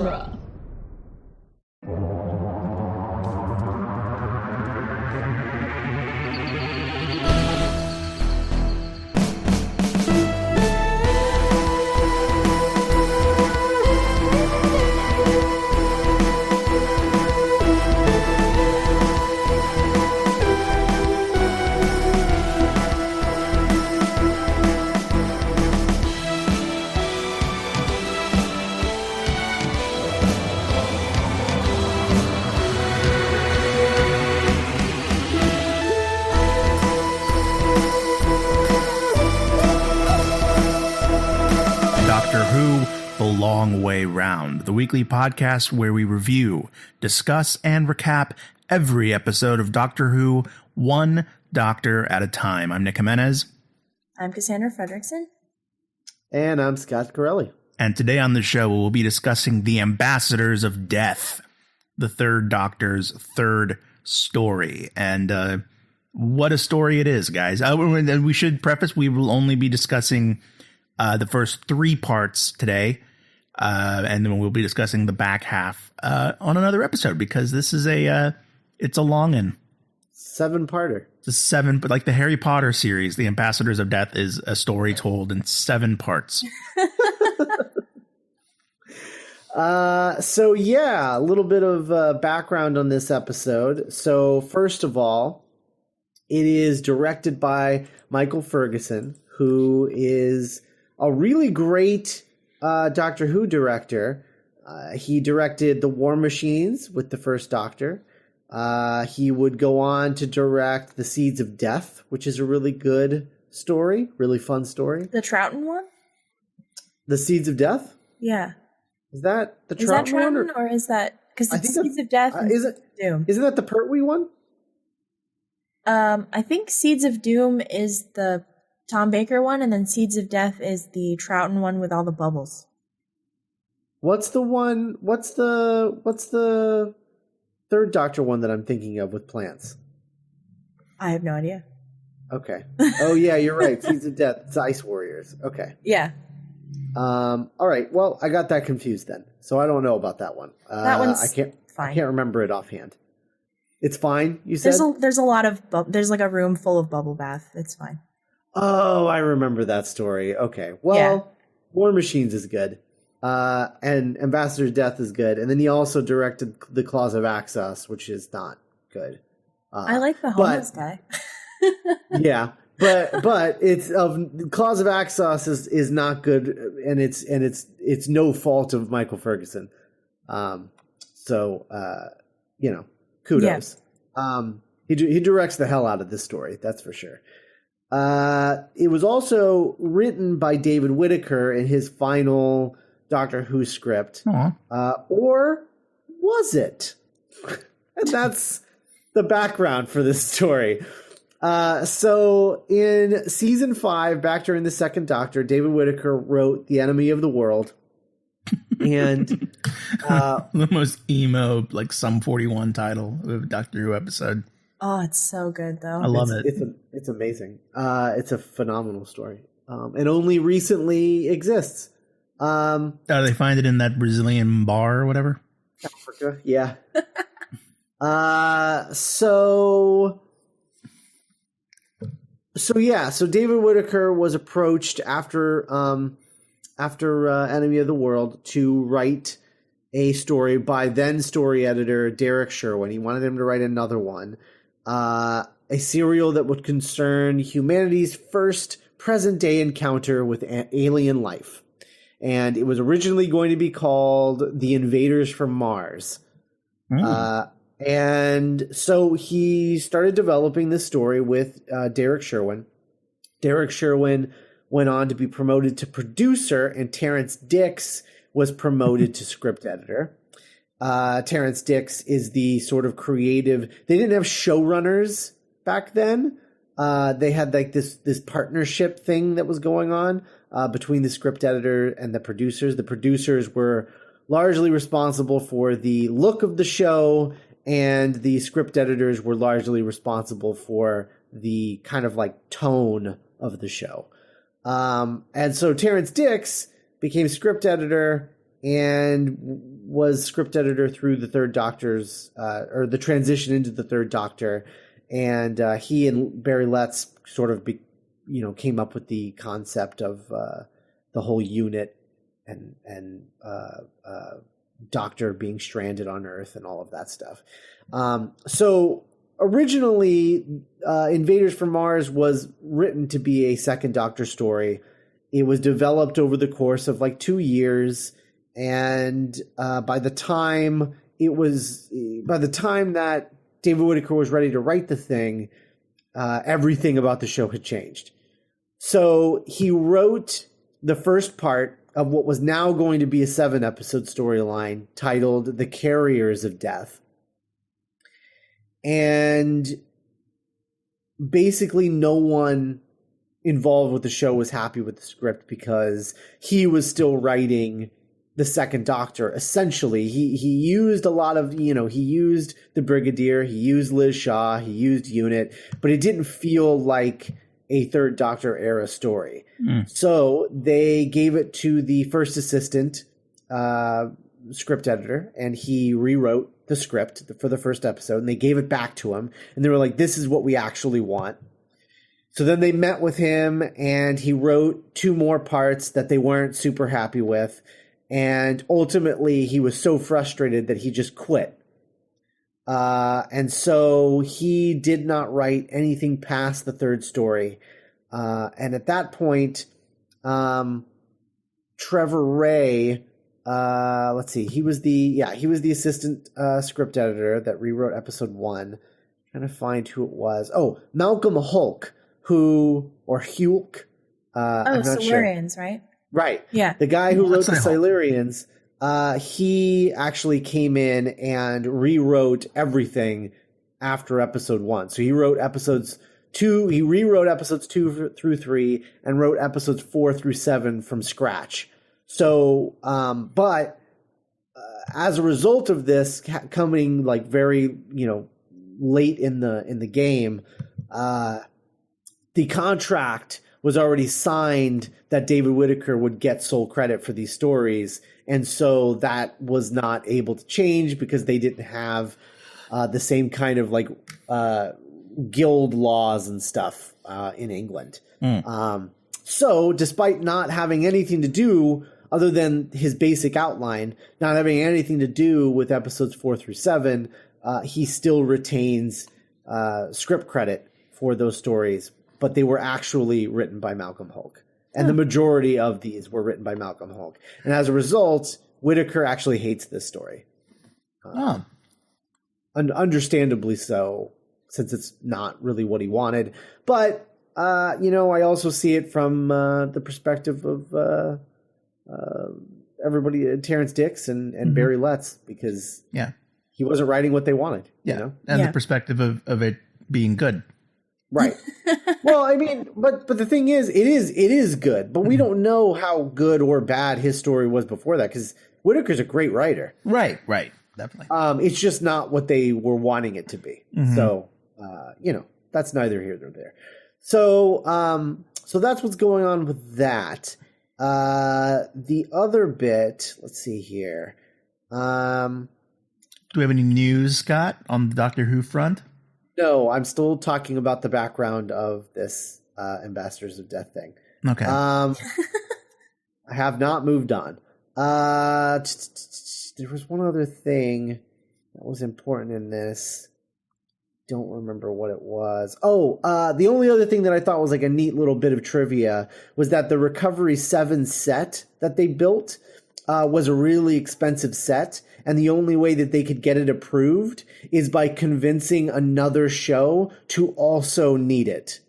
genre. Doctor Who, The Long Way Round, the weekly podcast where we review, discuss, and recap every episode of Doctor Who, one doctor at a time. I'm Nick Jimenez. I'm Cassandra Fredrickson. And I'm Scott Corelli. And today on the show, we'll be discussing The Ambassadors of Death, the third Doctor's third story. And what a story it is, guys. We should preface, we will only be discussing the first three parts today, and then we'll be discussing the back half on another episode, because this is it's a long one. 7-parter. It's a 7, but like the Harry Potter series, The Ambassadors of Death is a story told in 7 parts. So yeah, a little bit of background on this episode. So first of all, it is directed by Michael Ferguson, who is a really great Doctor Who director. He directed The War Machines with the first Doctor. He would go on to direct The Seeds of Death, which is a really good story, really fun story. The Troughton one? The Seeds of Death? Yeah. Is that the Troughton one? Is that one? Troughton, or is that... Because I it's think Seeds of Death and is Seeds of Doom. Isn't that the Pertwee one? I think Seeds of Doom is the Tom Baker one, and then Seeds of Death is the Troughton one with all the bubbles. What's the third Doctor one that I'm thinking of with plants? I have no idea. Okay. Oh yeah, you're right. Seeds of Death. It's Ice Warriors. Okay. Yeah. All right. Well, I got that confused then, so I don't know about that one. That one's fine. I can't remember it offhand. It's fine. You said there's a lot of there's like a room full of bubble bath. It's fine. Oh, I remember that story. Okay. Well, Yeah. War Machines is good. And Ambassador's Death is good. And then he also directed The Claws of Axos, which is not good. I like the homeless guy. Yeah. But it's Claws of Axos is not good, and it's no fault of Michael Ferguson. So kudos. Yeah. He directs the hell out of this story, that's for sure. It was also written by David Whittaker in his final Doctor Who script. Or was it? And that's the background for this story. So in season 5, back during the second Doctor, David Whittaker wrote The Enemy of the World. And the most emo, like Sum 41 title of a Doctor Who episode. Oh, it's so good though. I love it. It's amazing. It's a phenomenal story. And only recently exists. They find it in that Brazilian bar or whatever. Africa, yeah. So David Whittaker was approached after Enemy of the World to write a story by then story editor Derek Sherwin. He wanted him to write another one. A serial that would concern humanity's first present-day encounter with alien life. And it was originally going to be called The Invaders from Mars. And so he started developing this story with Derek Sherwin. Derek Sherwin went on to be promoted to producer, and Terrence Dicks was promoted to script editor. Terrence Dicks is the sort of creative. They didn't have showrunners back then. They had like this partnership thing that was going on between the script editor and the producers. The producers were largely responsible for the look of the show, and the script editors were largely responsible for the kind of like tone of the show. And so Terrence Dicks became script editor, and was script editor through the Third Doctor's or the transition into the Third Doctor, and he and Barry Letts sort of came up with the concept of the whole unit and Doctor being stranded on Earth and all of that stuff. So originally, Invaders from Mars was written to be a second Doctor story. It was developed over the course of like 2 years, and by the time that David Whittaker was ready to write the thing, everything about the show had changed. So he wrote the first part of what was now going to be a 7-episode storyline titled The Carriers of Death. And basically no one involved with the show was happy with the script because he was still writing the second Doctor. Essentially, he used a lot of, he used the Brigadier, he used Liz Shaw, he used Unit, but it didn't feel like a Third Doctor era story. So they gave it to the first assistant script editor, and he rewrote the script for the first episode, and they gave it back to him, and they were like, this is what we actually want. So then they met with him, and he wrote 2 more parts that they weren't super happy with, and ultimately he was so frustrated that he just quit. And so he did not write anything past the third story. And at that point, Trevor Ray, he was the assistant script editor that rewrote episode 1. Trying to find who it was. Oh, Malcolm Hulk, Hulk. I'm not Silurians, sure. Right? Right. Yeah. The guy who wrote the Silurians, he actually came in and rewrote everything after episode 1. So he rewrote episodes 2 through 3 and wrote episodes 4 through 7 from scratch. So, but as a result of this coming like very, late in the game, the contract was already signed that David Whittaker would get sole credit for these stories. And so that was not able to change because they didn't have the same kind of like guild laws and stuff in England. So despite not having anything to do other than his basic outline, not having anything to do with episodes 4 through 7, he still retains script credit for those stories, but they were actually written by Malcolm Hulk. And the majority of these were written by Malcolm Hulk. And as a result, Whittaker actually hates this story. Understandably so, since it's not really what he wanted. But, I also see it from the perspective of everybody, Terrence Dix and Barry Letts, because he wasn't writing what they wanted. And the perspective of it being good. Right. Well, I mean, but the thing is, it is good, but we don't know how good or bad his story was before that, because Whittaker's a great writer. Right. Definitely. It's just not what they were wanting it to be. So, that's neither here nor there. So, so that's what's going on with that. The other bit, let's see here. Do we have any news, Scott, on the Doctor Who front? No, I'm still talking about the background of this Ambassadors of Death thing. Okay. I have not moved on. There was one other thing that was important in this. Don't remember what it was. The only other thing that I thought was like a neat little bit of trivia was that the Recovery 7 set that they built was a really expensive set, and the only way that they could get it approved is by convincing another show to also need it.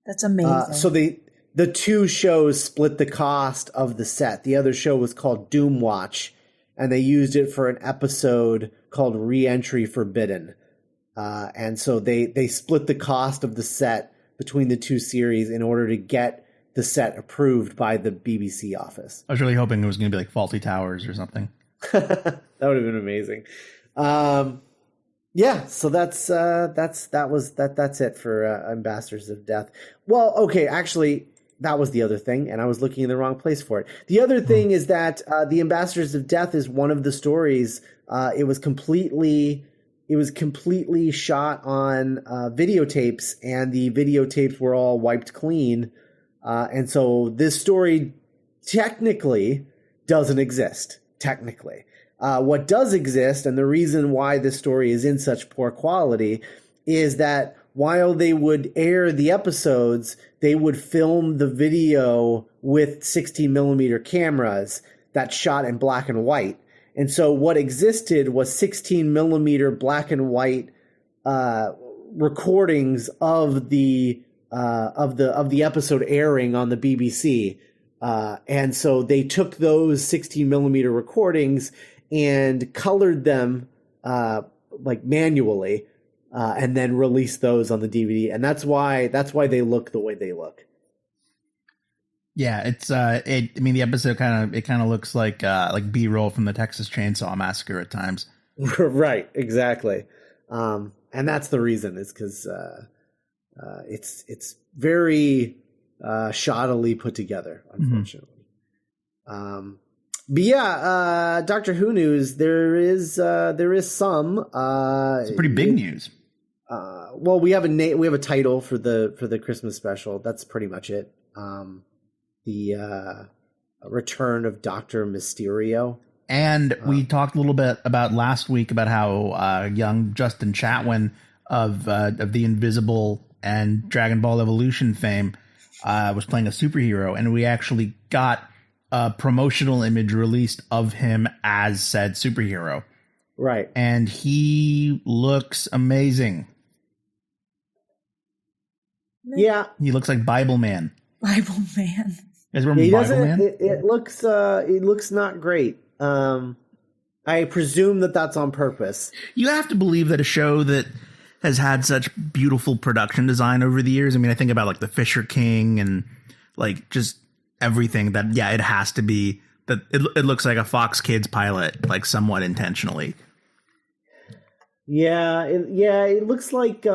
That's amazing. So the 2 shows split the cost of the set. The other show was called Doom Watch, and they used it for an episode called Re-Entry Forbidden. And so they split the cost of the set between the 2 series in order to get the set approved by the BBC office. I was really hoping it was going to be like Faulty Towers or something. That would have been amazing. So that's it for Ambassadors of Death. Well, okay, actually, that was the other thing, and I was looking in the wrong place for it. The other thing is that the Ambassadors of Death is one of the stories. It was completely shot on videotapes, and the videotapes were all wiped clean. And so this story technically doesn't exist. Technically. What does exist, and the reason why this story is in such poor quality, is that while they would air the episodes, they would film the video with 16 millimeter cameras that shot in black and white. And so what existed was 16 millimeter black and white recordings of the episode airing on the BBC. And so they took those 16 millimeter recordings and colored them manually. And then release those on the DVD, and that's why they look the way they look. Yeah, it's I mean, the episode kind of looks like B-roll from the Texas Chainsaw Massacre at times. Right, exactly, and that's the reason is because it's very shoddily put together, unfortunately. Mm-hmm. But yeah, Doctor Who news. There is some. It's pretty big news. Well, we have a title for the Christmas special. That's pretty much it. The return of Dr. Mysterio. And we talked a little bit about last week about how young Justin Chatwin of the Invisible and Dragon Ball Evolution fame was playing a superhero, and we actually got a promotional image released of him as said superhero. Right. And he looks amazing. Yeah. He looks like Bible Man. Bible Man. Is Bible Man? It looks not great. I presume that's on purpose. You have to believe that a show that has had such beautiful production design over the years. I mean, I think about like the Fisher King and like just everything that, yeah, it has to be that it looks like a Fox Kids pilot, like somewhat intentionally. Yeah. It looks like, is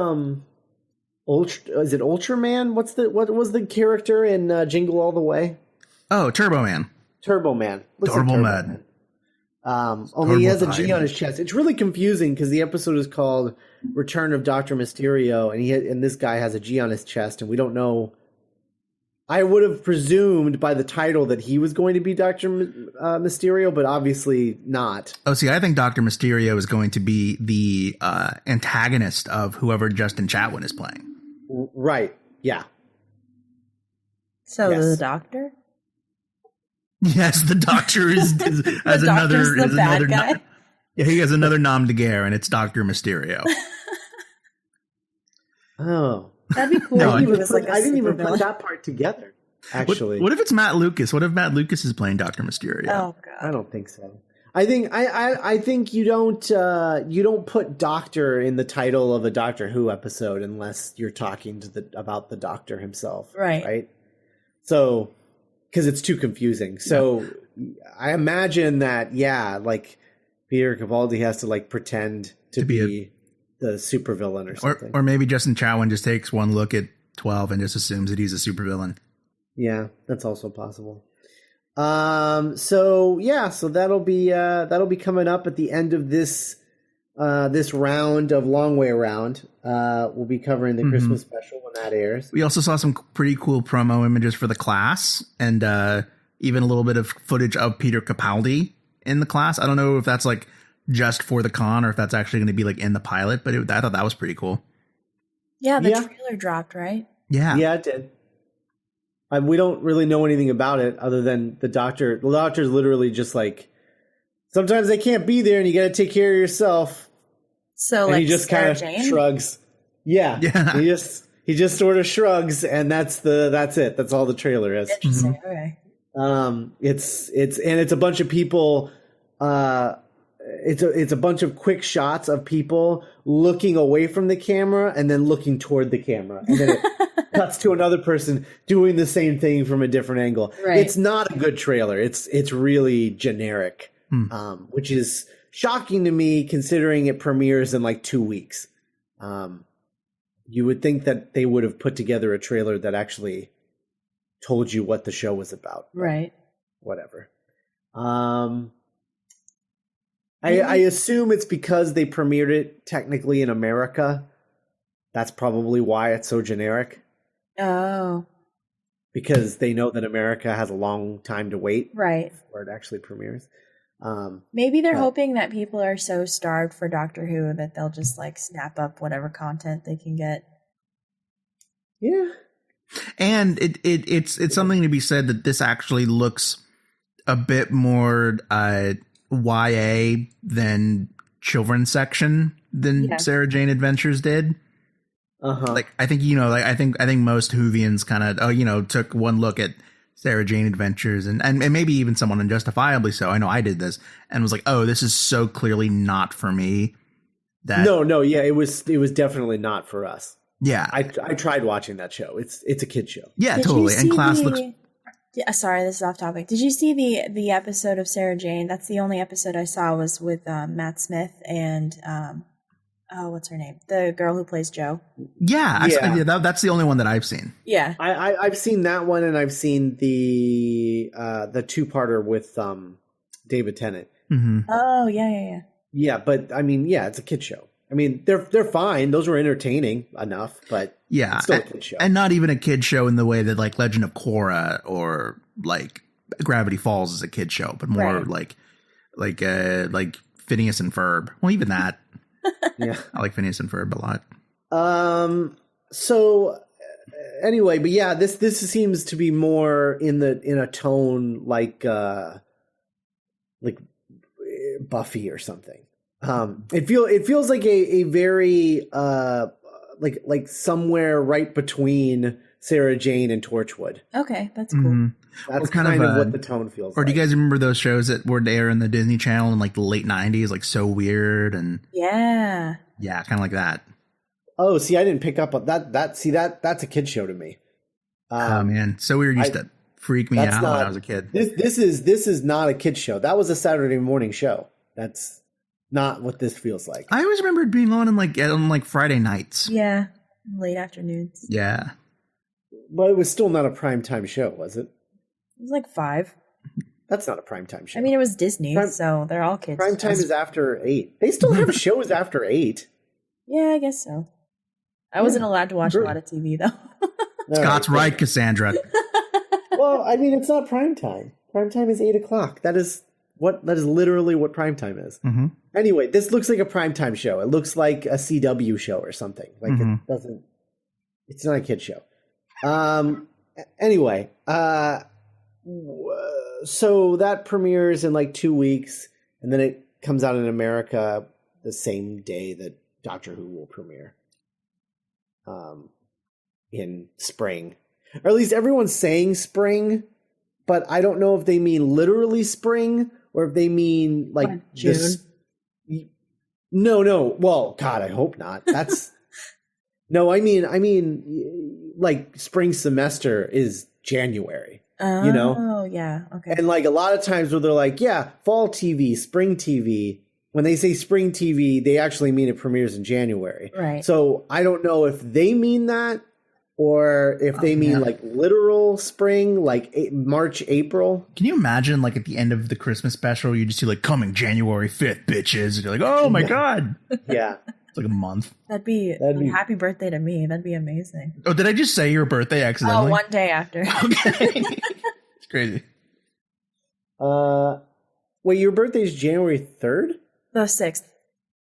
it Ultraman? What was the character in Jingle All the Way? Oh, Turbo Man. Turbo Man. Turbo Man. Only he has a G on his chest. It's really confusing because the episode is called Return of Dr. Mysterio, and this guy has a G on his chest, and we don't know. I would have presumed by the title that he was going to be Dr. Mysterio, but obviously not. Oh, see, I think Dr. Mysterio is going to be the antagonist of whoever Justin Chatwin is playing. Right. Yeah. So the Doctor? Yes, the Doctor is has the bad guy. Yeah, he has another nom de guerre, and it's Dr. Mysterio. Oh, that'd be cool. No, I didn't even put that part together. Actually, what if it's Matt Lucas? What if Matt Lucas is playing Dr. Mysterio? Oh God, I don't think so. I think you don't put Doctor in the title of a Doctor Who episode unless you're talking about the Doctor himself, right? So, because it's too confusing. So, I imagine that like Peter Capaldi has to like pretend to be the supervillain or something, or maybe Justin Chatwin just takes one look at 12 and just assumes that he's a supervillain. Yeah, that's also possible. So that'll be coming up at the end of this round of Long Way Around. We'll be covering the Christmas special when that airs. We also saw some pretty cool promo images for the class, and even a little bit of footage of Peter Capaldi in the class. I don't know if that's like just for the con or if that's actually going to be like in the pilot, but I thought that was pretty cool. Yeah, the trailer dropped, right? Yeah, it did. We don't really know anything about it other than the doctor. The doctor's literally just like, sometimes they can't be there and you got to take care of yourself. So and like he just kind of shrugs. Yeah. He just sort of shrugs, and that's it. That's all the trailer is. Interesting. Okay. It's a bunch of people. It's a bunch of quick shots of people looking away from the camera and then looking toward the camera, and then it cuts to another person doing the same thing from a different angle. Right. It's not a good trailer. It's really generic, which is shocking to me considering it premieres in like 2 weeks. You would think that they would have put together a trailer that actually told you what the show was about. Right. Whatever. I assume it's because they premiered it technically in America. That's probably why it's so generic. Oh. Because they know that America has a long time to wait. Right. Before it actually premieres. Maybe they're hoping that people are so starved for Doctor Who that they'll just like snap up whatever content they can get. Yeah. And it's something to be said that this actually looks a bit more YA than children's section than Sarah Jane Adventures did. Like I think I think most Whovians kind of took one look at Sarah Jane Adventures and maybe even someone unjustifiably so. I know I did this and was like, oh, this is so clearly not for me. Yeah, it was definitely not for us. Yeah, I tried watching that show. It's a kid show. Yeah, totally. And class looks. Sorry, this is off topic. Did you see the episode of Sarah Jane? That's the only episode I saw was with Matt Smith and what's her name? The girl who plays Jo. Yeah, that's the only one that I've seen. Yeah, I've seen that one, and I've seen the 2-parter with David Tennant. Mm-hmm. Oh yeah. Yeah, but I mean, yeah, it's a kid show. I mean, they're fine. Those were entertaining enough, but yeah, it's still a kid show. And not even a kid show in the way that like Legend of Korra or like Gravity Falls is a kid show, but more like Phineas and Ferb. Well, even that. Yeah, I like Phineas and Ferb a lot. So anyway, but yeah, this seems to be more in a tone like Buffy or something. It feels like a very like somewhere right between Sarah Jane and Torchwood. Okay, that's cool. Mm-hmm. That's kind of what the tone feels like. Or do you guys remember those shows that were there in the Disney Channel in like the late 90s, like So Weird and yeah, kind of like that. Oh, see, I didn't pick up on that. That's a kid show to me. Oh man, So Weird used to freak me out when I was a kid. This is not a kid show. That was a Saturday morning show. That's not what this feels like. I always remember it being on like Friday nights. Yeah, late afternoons. Yeah, but it was still not a primetime show, was it? It was like 5. That's not a primetime show. I mean, it was Disney, so they're all kids. Primetime is after 8. They still have shows after 8. Yeah, I guess so. I wasn't allowed to watch a lot of TV though. Scott's right, Cassandra. Well, I mean, it's not primetime. Primetime is 8 o'clock. That is literally what primetime is. Mm-hmm. Anyway, this looks like a primetime show. It looks like a CW show or something. Like it doesn't. It's not a kid show. Anyway, so that premieres in like 2 weeks, and then it comes out in America the same day that Doctor Who will premiere. In spring, or at least everyone's saying spring, but I don't know if they mean literally spring or if they mean like June. No. Well, God, I hope not. That's no. I mean, like spring semester is January. You know? Oh, yeah. Okay. And like a lot of times where they're like, yeah, fall TV, spring TV. When they say spring TV, they actually mean it premieres in January. Right. So I don't know if they mean that or if they mean like literal spring, like March, April. Can you imagine like at the end of the Christmas special, you just see like coming January 5th, bitches. And you're like, oh my God. Yeah. It's like a month. That'd be happy birthday to me. That'd be amazing. Oh, did I just say your birthday accidentally? Oh, one day after. Okay. It's crazy. Wait, your birthday is January 3rd? The 6th.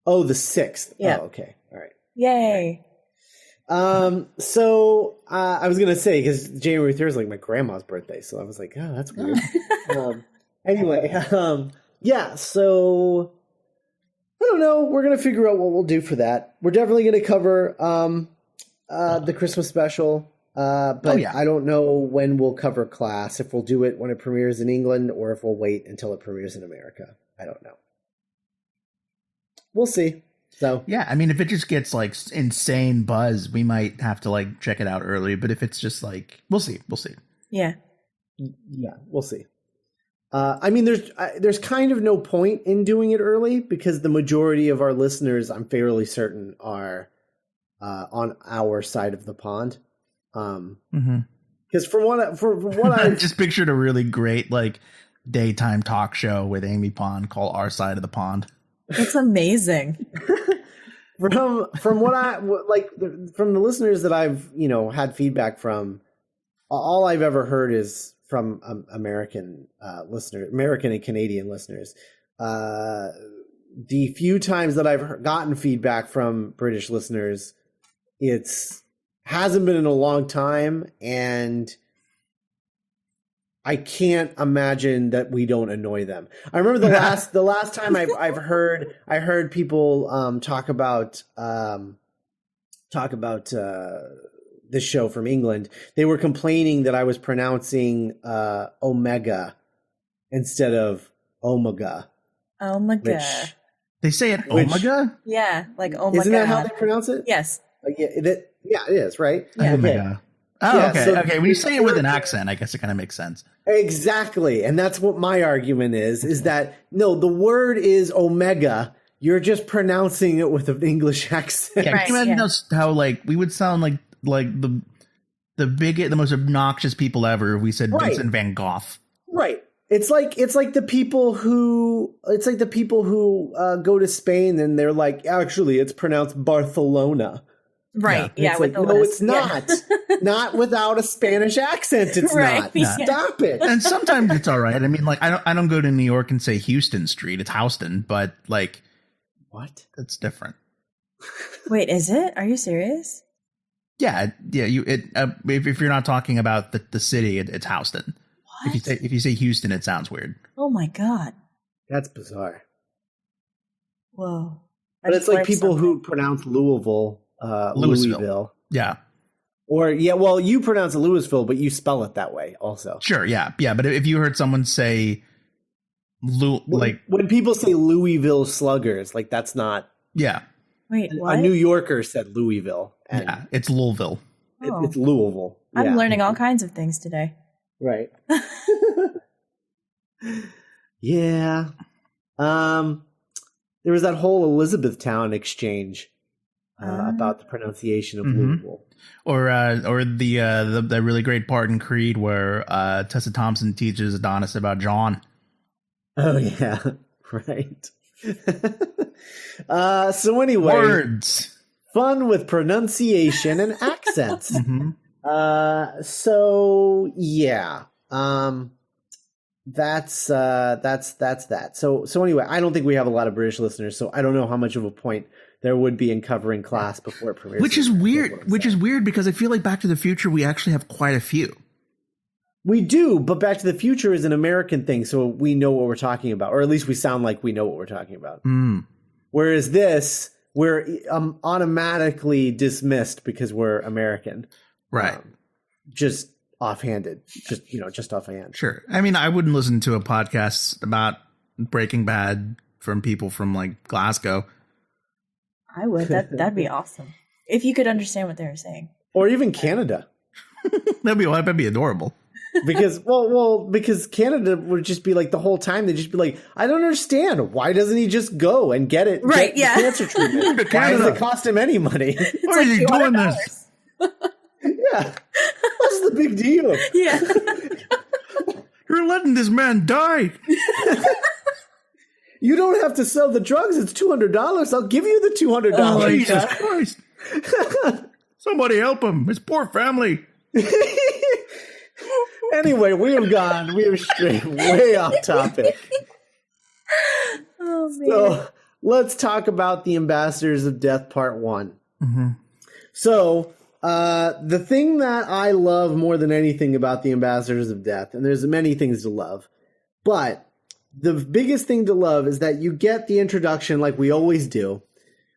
Oh, the 6th. Yeah. Oh, okay. All right. Yay. So I was gonna say because January 3rd is like my grandma's birthday, so I was like, oh, that's weird. Anyway, yeah. So I don't know. We're gonna figure out what we'll do for that. We're definitely gonna cover the Christmas special. But I don't know when we'll cover Class. If we'll do it when it premieres in England, or if we'll wait until it premieres in America. I don't know. We'll see. So yeah, I mean, if it just gets like insane buzz, we might have to like check it out early. But if it's just like, we'll see. Yeah, we'll see. I mean, there's kind of no point in doing it early because the majority of our listeners, I'm fairly certain, are on our side of the pond. Because from what I I just pictured a really great like daytime talk show with Amy Pond called Our Side of the Pond. That's amazing. from what I like from the listeners that I've had feedback from, all I've ever heard is from American American and Canadian listeners. The few times that I've gotten feedback from British listeners, it's hasn't been in a long time, and I can't imagine that we don't annoy them. I remember the last time I heard people talk about this show from England. They were complaining that I was pronouncing omega instead of omega. Omega. They say it omega? Yeah, like oh my god. Isn't that how they pronounce it? Yes. Yeah, it is, right? Yeah. Omega. Oh, Yeah, okay. so- Okay. When you say it with an accent, I guess it kind of makes sense. Exactly. And that's what my argument is that no, the word is omega. You're just pronouncing it with an English accent. Yeah, Right, can you imagine yeah. how like we would sound like the most obnoxious people ever if we said Right. Vincent Van Gogh. Right. It's like the people who go to Spain and they're like, actually, it's pronounced Barcelona. Right. And Yeah. it's with like, the no, list. it's not. Not without a Spanish accent. It's Right, not. yeah. Stop it. And sometimes it's all right. I mean, like I don't go to New York and say Houston Street. It's Houston, but like What? that's different. Wait, is it? Are you serious? Yeah. If you're not talking about the city, it's Houston. What? If you say Houston, it sounds weird. Oh my god. That's bizarre. Whoa. I But just it's like learned people something. who pronounce Louisville, Louisville. Yeah. Or, yeah, well, you pronounce it Louisville, but you spell it that way also. Sure. Yeah. Yeah. But if you heard someone say When people say Louisville Sluggers, like that's not... yeah. Wait, what? A New Yorker said Louisville. And Yeah. It's Louisville. Oh. it's Louisville. I'm Yeah. learning all kinds of things today. Right. Yeah. There was that whole Elizabethtown exchange about the pronunciation of Louisville. Or the really great part in Creed where Tessa Thompson teaches Adonis about John. Oh yeah, right. So anyway, Words. fun with pronunciation and accents. Mhm. So yeah, that's that. So anyway, I don't think we have a lot of British listeners, so I don't know how much of a point there would be in covering Class before it premieres. Which is That's what weird. I'm Which saying. is weird because I feel like Back to the Future we actually have quite a few. We do, but Back to the Future is an American thing, so we know what we're talking about, or at least we sound like we know what we're talking about. Mm. Whereas this, we're automatically dismissed because we're American. Right. Just offhanded. Just offhand. Sure. I mean, I wouldn't listen to a podcast about Breaking Bad from people from like Glasgow. I would. That'd be awesome. If you could understand what they were saying. Or even Canada. That'd be adorable. Because because Canada would just be like the whole time they'd just be like, I don't understand. Why doesn't he just go and get it? Right, get yeah. the cancer treatment. Why does it cost him any money? Why are you doing this? Yeah. What's the big deal? Yeah. You're letting this man die. You don't have to sell the drugs. It's $200. I'll give you the $200. Oh, Jesus Christ. Somebody help him. His poor family. Anyway, we have strayed way off topic. Oh man. So let's talk about the Ambassadors of Death Part 1. Mm-hmm. So the thing that I love more than anything about the Ambassadors of Death, and there's many things to love, but the biggest thing to love is that you get the introduction like we always do.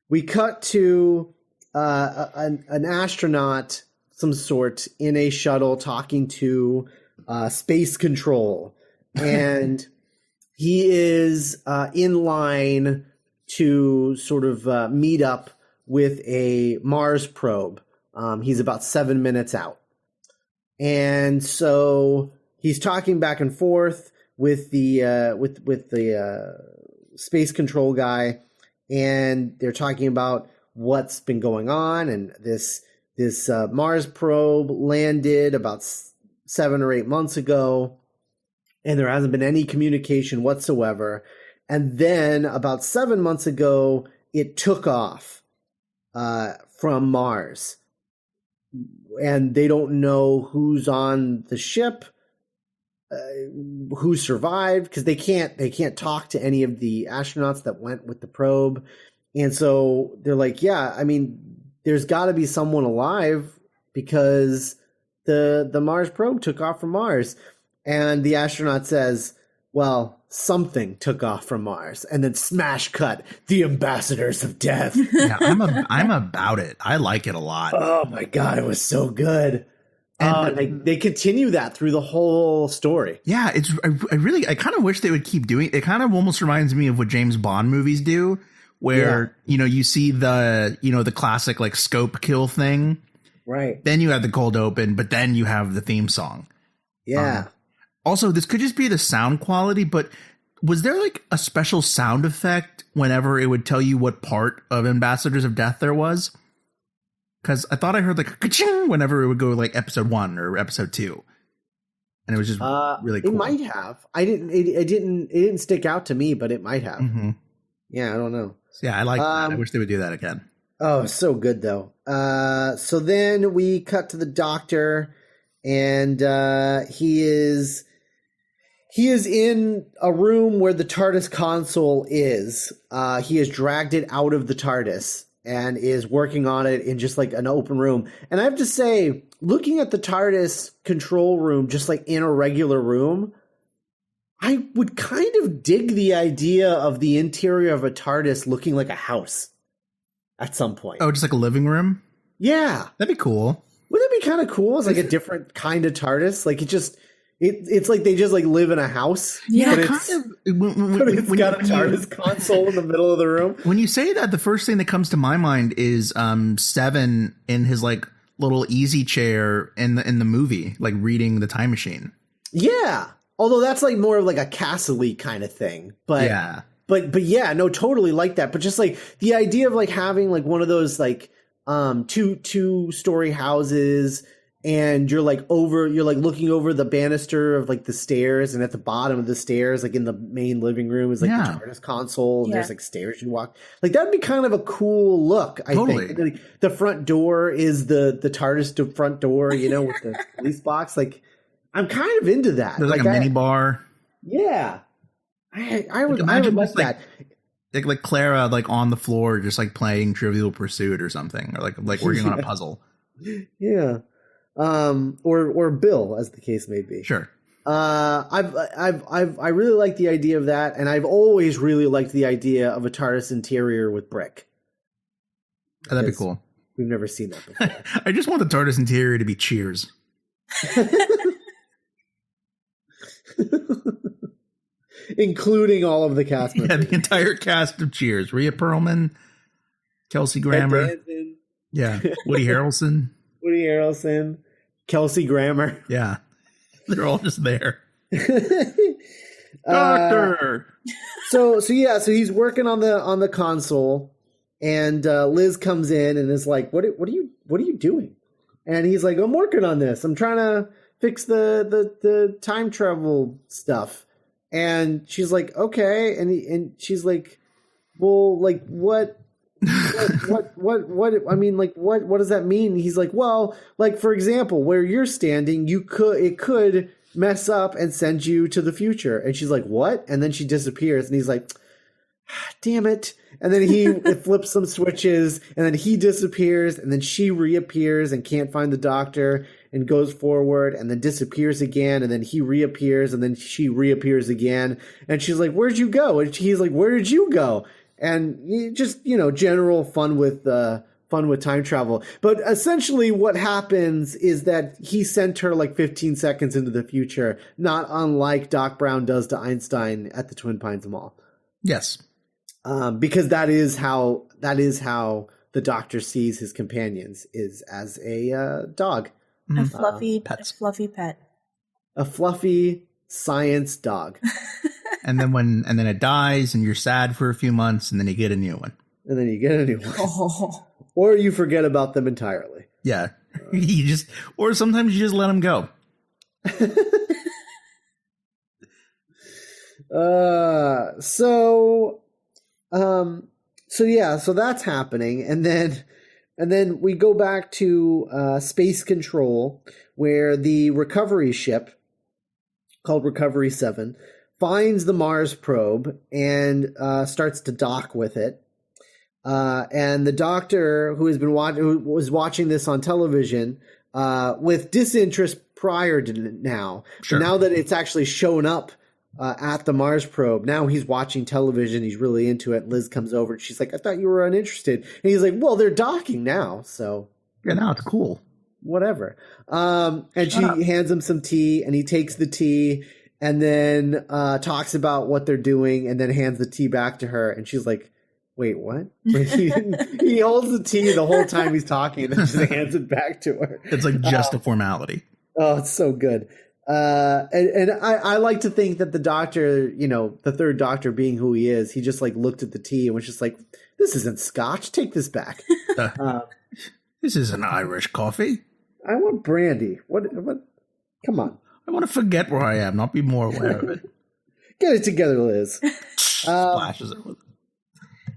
We cut to an astronaut, some sort, in a shuttle talking to space control. And he is in line to sort of meet up with a Mars probe. He's about 7 minutes out. And so he's talking back and forth with the with the space control guy, and they're talking about what's been going on. And this Mars probe landed about 7 or 8 months ago, and there hasn't been any communication whatsoever. And then about 7 months ago, it took off from Mars. And they don't know who's on the ship, who survived, because they can't talk to any of the astronauts that went with the probe. And so they're like, yeah, I mean, there's got to be someone alive because the Mars probe took off from Mars. And the astronaut says, well, something took off from Mars. And then smash cut, the ambassadors of death. Yeah, I'm about it. I like it a lot. Oh my God, it was so good. And they continue that through the whole story. Yeah, I kind of wish they would keep doing it. It kind of almost reminds me of what James Bond movies do, where, you see the classic like scope kill thing. Right. Then you have the cold open, but then you have the theme song. Yeah. Also, this could just be the sound quality, but was there like a special sound effect whenever it would tell you what part of Ambassadors of Death there was? Because I thought I heard like a ka-ching whenever it would go like episode 1 or episode 2. And it was just really cool. It might have. It didn't stick out to me, but it might have. Mm-hmm. Yeah, I don't know. Yeah, I like that. I wish they would do that again. Oh, so good though. So then we cut to the Doctor, and he is in a room where the TARDIS console is. He has dragged it out of the TARDIS and is working on it in just like an open room. And I have to say, looking at the TARDIS control room, just like in a regular room, I would kind of dig the idea of the interior of a TARDIS looking like a house at some point. Oh, just like a living room? Yeah. That'd be cool. Wouldn't it be kind of cool? It's like a different kind of TARDIS. Like it's like they just like live in a house. Yeah, but it's got a TARDIS console in the middle of the room. When you say that, the first thing that comes to my mind is Seven in his like little easy chair in the movie, like reading the time machine. Yeah. Although that's like more of like a castle-y kind of thing. But yeah. But yeah, no, totally like that. But just like the idea of like having like one of those like two-story houses, and you're like looking over the banister of like the stairs, and at the bottom of the stairs, like in the main living room, is like the TARDIS console, and there's like stairs you walk. Like that'd be kind of a cool look, I think. Like, the front door is the TARDIS front door, with the police box. Like I'm kind of into that. There's like a mini bar. Yeah. I would like that. Like Clara, like on the floor, just like playing Trivial Pursuit or something, or like working on a puzzle. Yeah. Or Bill, as the case may be. Sure. I really like the idea of that, and I've always really liked the idea of a TARDIS interior with brick. Oh, that'd be cool. We've never seen that before. I just want the TARDIS interior to be Cheers. Including all of the cast members. Yeah, the entire cast of Cheers. Rhea Perlman, Kelsey Grammer. Yeah, Woody Harrelson. Kelsey Grammer. Yeah, they're all just there. Doctor. So he's working on the console, and Liz comes in and is like, "What are you doing?" And he's like, "I'm working on this. I'm trying to fix the time travel stuff." And she's like, "Okay," and she's like, "Well, like what? I mean, like what does that mean?" He's like, "Well, like for example, where you're standing, it could mess up and send you to the future." And she's like, "What?" And then she disappears, and he's like, "Damn it!" And then he flips some switches, and then he disappears, and then she reappears and can't find the Doctor and goes forward and then disappears again, and then he reappears, and then she reappears again. And she's like, "Where'd you go?" And he's like, "Where did you go?" And just, general fun with time travel. But essentially what happens is that he sent her like 15 seconds into the future, not unlike Doc Brown does to Einstein at the Twin Pines Mall. Yes. Because that is how the Doctor sees his companions, is as a dog. A fluffy pet. A fluffy science dog. And then it dies, and you're sad for a few months, and then you get a new one. Oh. Or you forget about them entirely. Yeah. Or sometimes you just let them go. So that's happening, and then we go back to space control, where the recovery ship called Recovery 7 finds the Mars probe and starts to dock with it. And the doctor who was watching this on television with disinterest prior to now, Sure. now that it's actually shown up at the Mars probe, now he's watching television. He's really into it. Liz comes over and she's like, "I thought you were uninterested." And he's like, "Well, they're docking now, so Yeah, now it's cool. whatever." And she hands him some tea, and he takes the tea, and then talks about what they're doing, and then hands the tea back to her, and she's like, "Wait, what?" Like he holds the tea the whole time he's talking, and then just hands it back to her. It's like just a formality. Oh, it's so good. And I like to think that the doctor, the third doctor being who he is, he just like looked at the tea and was just like, "This isn't scotch. Take this back." This isn't Irish coffee. I want brandy. What? Come on. I want to forget where I am, not be more aware of it. Get it together, Liz. Splashes it with.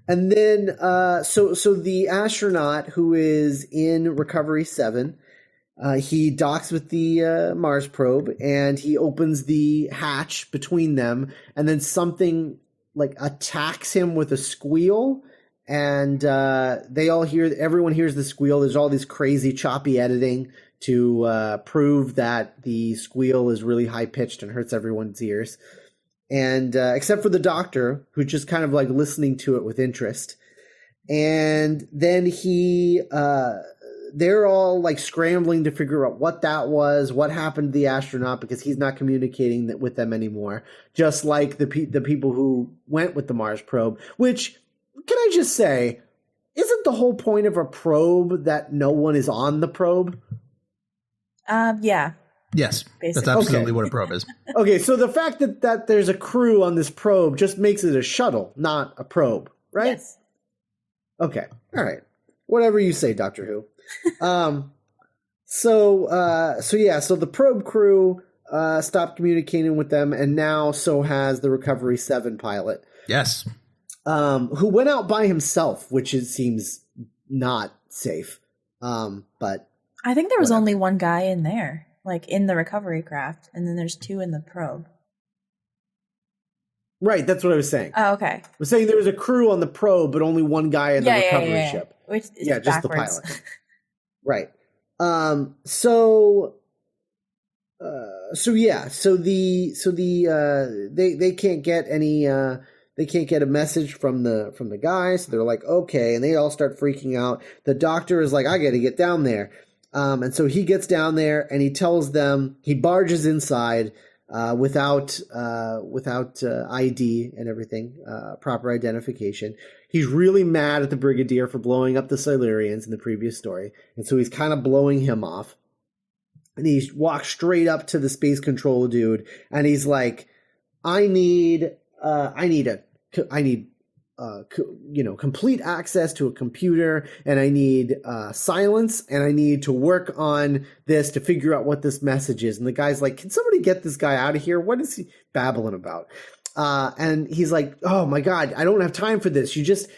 And then, so the astronaut who is in Recovery 7, he docks with the Mars probe, and he opens the hatch between them, and then something like attacks him with a squeal, and everyone hears the squeal. There's all this crazy choppy editing to prove that the squeal is really high pitched and hurts everyone's ears. And except for the doctor, who's just kind of like listening to it with interest. And then they're all like scrambling to figure out what that was, what happened to the astronaut, because he's not communicating with them anymore. Just like the people who went with the Mars probe, which, can I just say, isn't the whole point of a probe that no one is on the probe? Yeah. Yes, Basically. that's absolutely what a probe is. Okay, so the fact that there's a crew on this probe just makes it a shuttle, not a probe, right? Yes. Okay, all right. Whatever you say, Doctor Who. So the probe crew stopped communicating with them, and now so has the Recovery 7 pilot. Yes. Who went out by himself, which seems not safe. But I think there was whatever. only one guy in there, like in the recovery craft, and then there's two in the probe. Right, that's what I was saying. Oh, okay. I was saying there was a crew on the probe, but only one guy in the recovery ship. Which is just backwards. the pilot. Right. So they can't get any they can't get a message from the guy, so they're like, okay, and they all start freaking out. The doctor is like, "I got to get down there." And so he gets down there and he tells them, he barges inside without ID and everything, proper identification. He's really mad at the Brigadier for blowing up the Silurians in the previous story. And so he's kind of blowing him off. And he walks straight up to the space control dude. And he's like, I need complete access to a computer, and I need silence, and I need to work on this to figure out what this message is. And the guy's like, "Can somebody get this guy out of here? What is he babbling about?" And he's like, "Oh my God, I don't have time for this. You just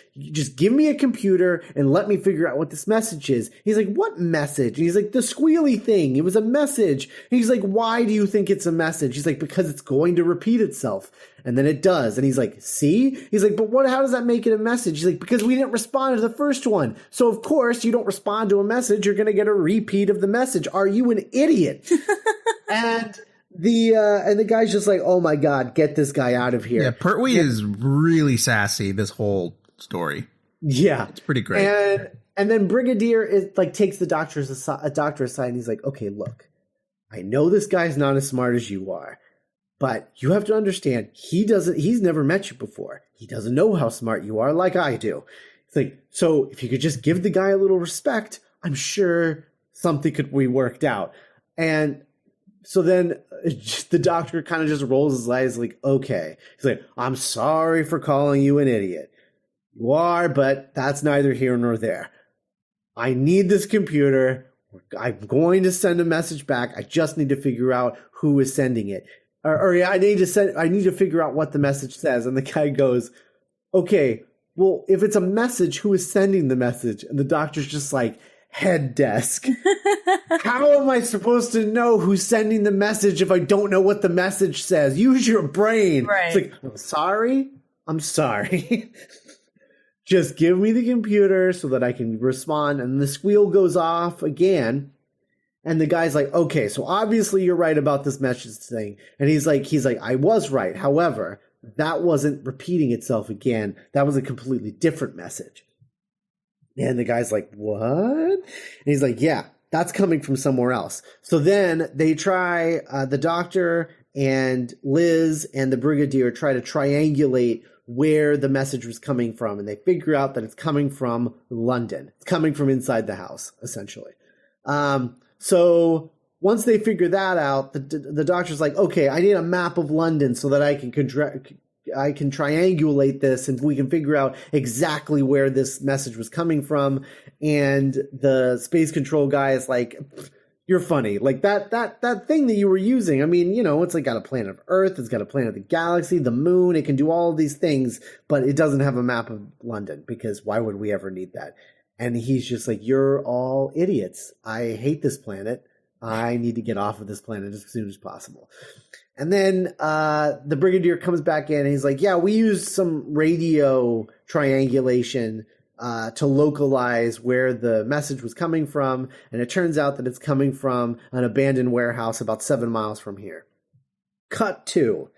give me a computer and let me figure out what this message is." He's like, "What message?" And he's like, "The squealy thing. It was a message." And he's like, "Why do you think it's a message?" He's like, "Because it's going to repeat itself." And then it does. And he's like, "See?" He's like, "But how does that make it a message?" He's like, "Because we didn't respond to the first one. So of course you don't respond to a message, you're going to get a repeat of the message. Are you an idiot?" And the guy's just like, "Oh my God, get this guy out of here." Yeah, Pertwee is really sassy this whole story. Yeah. It's pretty great. And then Brigadier takes the doctor aside, and he's like, "Okay, look, I know this guy's not as smart as you are, but you have to understand, he's never met you before. He doesn't know how smart you are like I do. It's like, so if you could just give the guy a little respect, I'm sure something could be worked out." And so then the doctor kind of just rolls his eyes like, "Okay." He's like, "I'm sorry for calling you an idiot. You are, but that's neither here nor there. I need this computer. I'm going to send a message back. I just need to figure out who is sending it. I need to figure out what the message says. And the guy goes, okay, well, if it's a message, who is sending the message? And the doctor's just like, head desk. How am I supposed to know who's sending the message if I don't know what the message says? Use your brain. Right. It's like, I'm sorry. Just give me the computer so that I can respond. And the squeal goes off again. And the guy's like, okay, so obviously you're right about this message thing. And he's like, I was right. However, that wasn't repeating itself again. That was a completely different message. And the guy's like, what? And he's like, yeah, that's coming from somewhere else. So then they try, the doctor and Liz and the brigadier try to triangulate where the message was coming from. And they figure out that it's coming from London. It's coming from inside the house, essentially. So once they figure that out, the doctor's like, okay, I need a map of London so that I can triangulate this and we can figure out exactly where this message was coming from. And the space control guy is like, you're funny. Like that thing that you were using. I mean, it's like got a planet of Earth. It's got a planet of the galaxy, the moon. It can do all of these things, but it doesn't have a map of London because why would we ever need that? And he's just like, you're all idiots. I hate this planet. I need to get off of this planet as soon as possible. And then the brigadier comes back in and he's like, yeah, we used some radio triangulation to localize where the message was coming from. And it turns out that it's coming from an abandoned warehouse about 7 miles from here. Cut to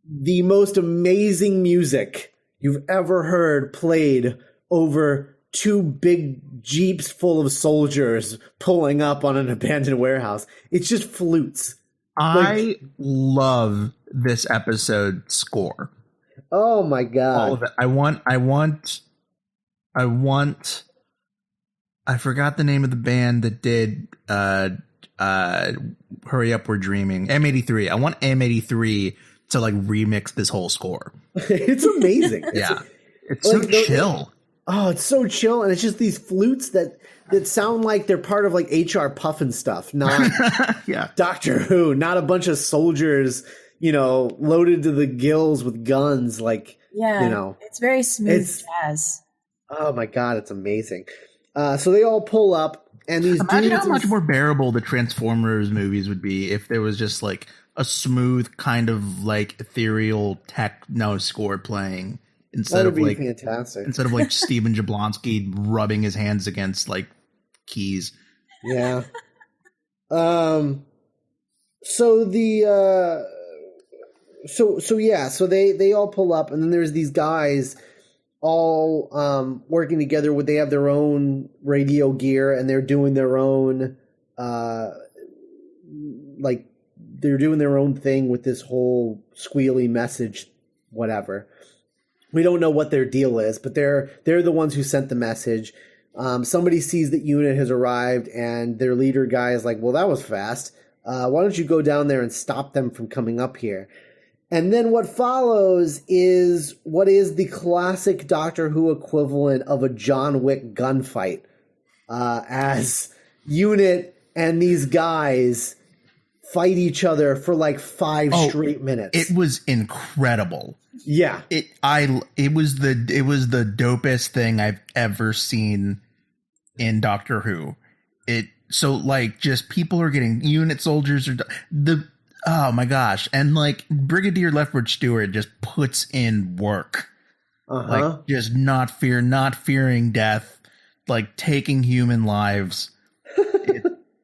the most amazing music you've ever heard played over 2 big jeeps full of soldiers pulling up on an abandoned warehouse. It's just flutes. I love this episode score. Oh my god! All of it. I forgot the name of the band that did "Hurry Up, We're Dreaming." M83. I want M83 to like remix this whole score. It's amazing. It's so chill. Oh, it's so chill, and it's just these flutes that sound like they're part of like HR Puffin stuff, not Doctor Who, not a bunch of soldiers, loaded to the gills with guns. Like, it's very smooth jazz. Oh my god, it's amazing. So they all pull up, and these imagine how much more bearable the Transformers movies would be if there was just like a smooth kind of like ethereal techno score playing. Instead of like fantastic. Instead of like Steven Jablonsky rubbing his hands against like keys. Yeah. So they all pull up, and then there's these guys all working together. They have their own radio gear, and they're doing their own they're doing their own thing with this whole squealy message, whatever. We don't know what their deal is, but they're the ones who sent the message. Somebody sees that unit has arrived, and their leader guy is like, well, that was fast. Why don't you go down there and stop them from coming up here? And then what follows is what is the classic Doctor Who equivalent of a John Wick gunfight, as unit and these guys fight each other for like 5 straight minutes. It was incredible. Yeah. It was the dopest thing I've ever seen in Doctor Who. So like just people are getting unit soldiers oh my gosh. And like Brigadier Lethbridge Stewart just puts in work. Like just not fearing death, like taking human lives.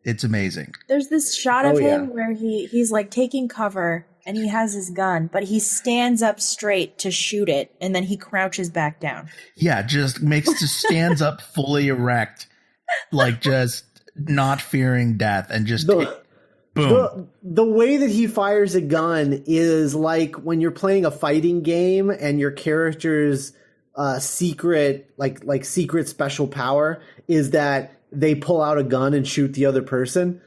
It's amazing. There's this shot of him where he's like taking cover and he has his gun, but he stands up straight to shoot it, and then he crouches back down. Yeah, just stands up fully erect, like just not fearing death, and just boom. The way that he fires a gun is like when you're playing a fighting game and your character's secret special power is that they pull out a gun and shoot the other person.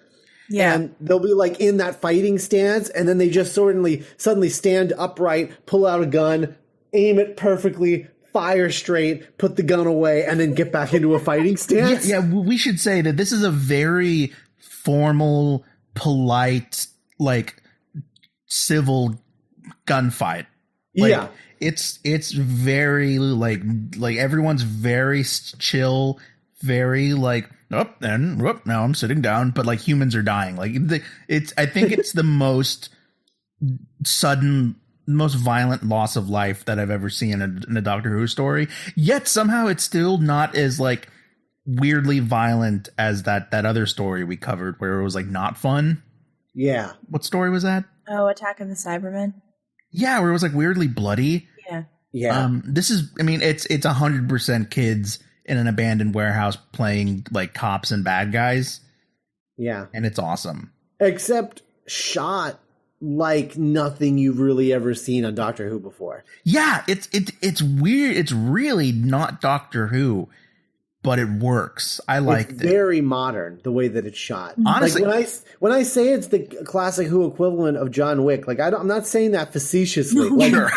Yeah. And they'll be like in that fighting stance, and then they just suddenly stand upright, pull out a gun, aim it perfectly, fire straight, put the gun away, and then get back into a fighting stance. Yeah, we should say that this is a very formal, polite, like civil gunfight. Like, Yeah. It's very like everyone's very chill, very like now I'm sitting down, but like humans are dying. Like I think it's the most sudden, most violent loss of life that I've ever seen in a Doctor Who story. Yet somehow it's still not as like weirdly violent as that other story we covered where it was like not fun. Yeah. What story was that? Oh, Attack of the Cybermen. Yeah, where it was like weirdly bloody. Yeah. Yeah. This is, I mean, it's 100% kids in an abandoned warehouse playing like cops and bad guys. Yeah. And it's awesome. Except shot like nothing you've really ever seen on Doctor Who before. Yeah, it's weird. It's really not Doctor Who, but it works. I like it. Very modern the way that it's shot. Honestly, like when I say it's the classic Who equivalent of John Wick, like I'm not saying that facetiously. Like Sure.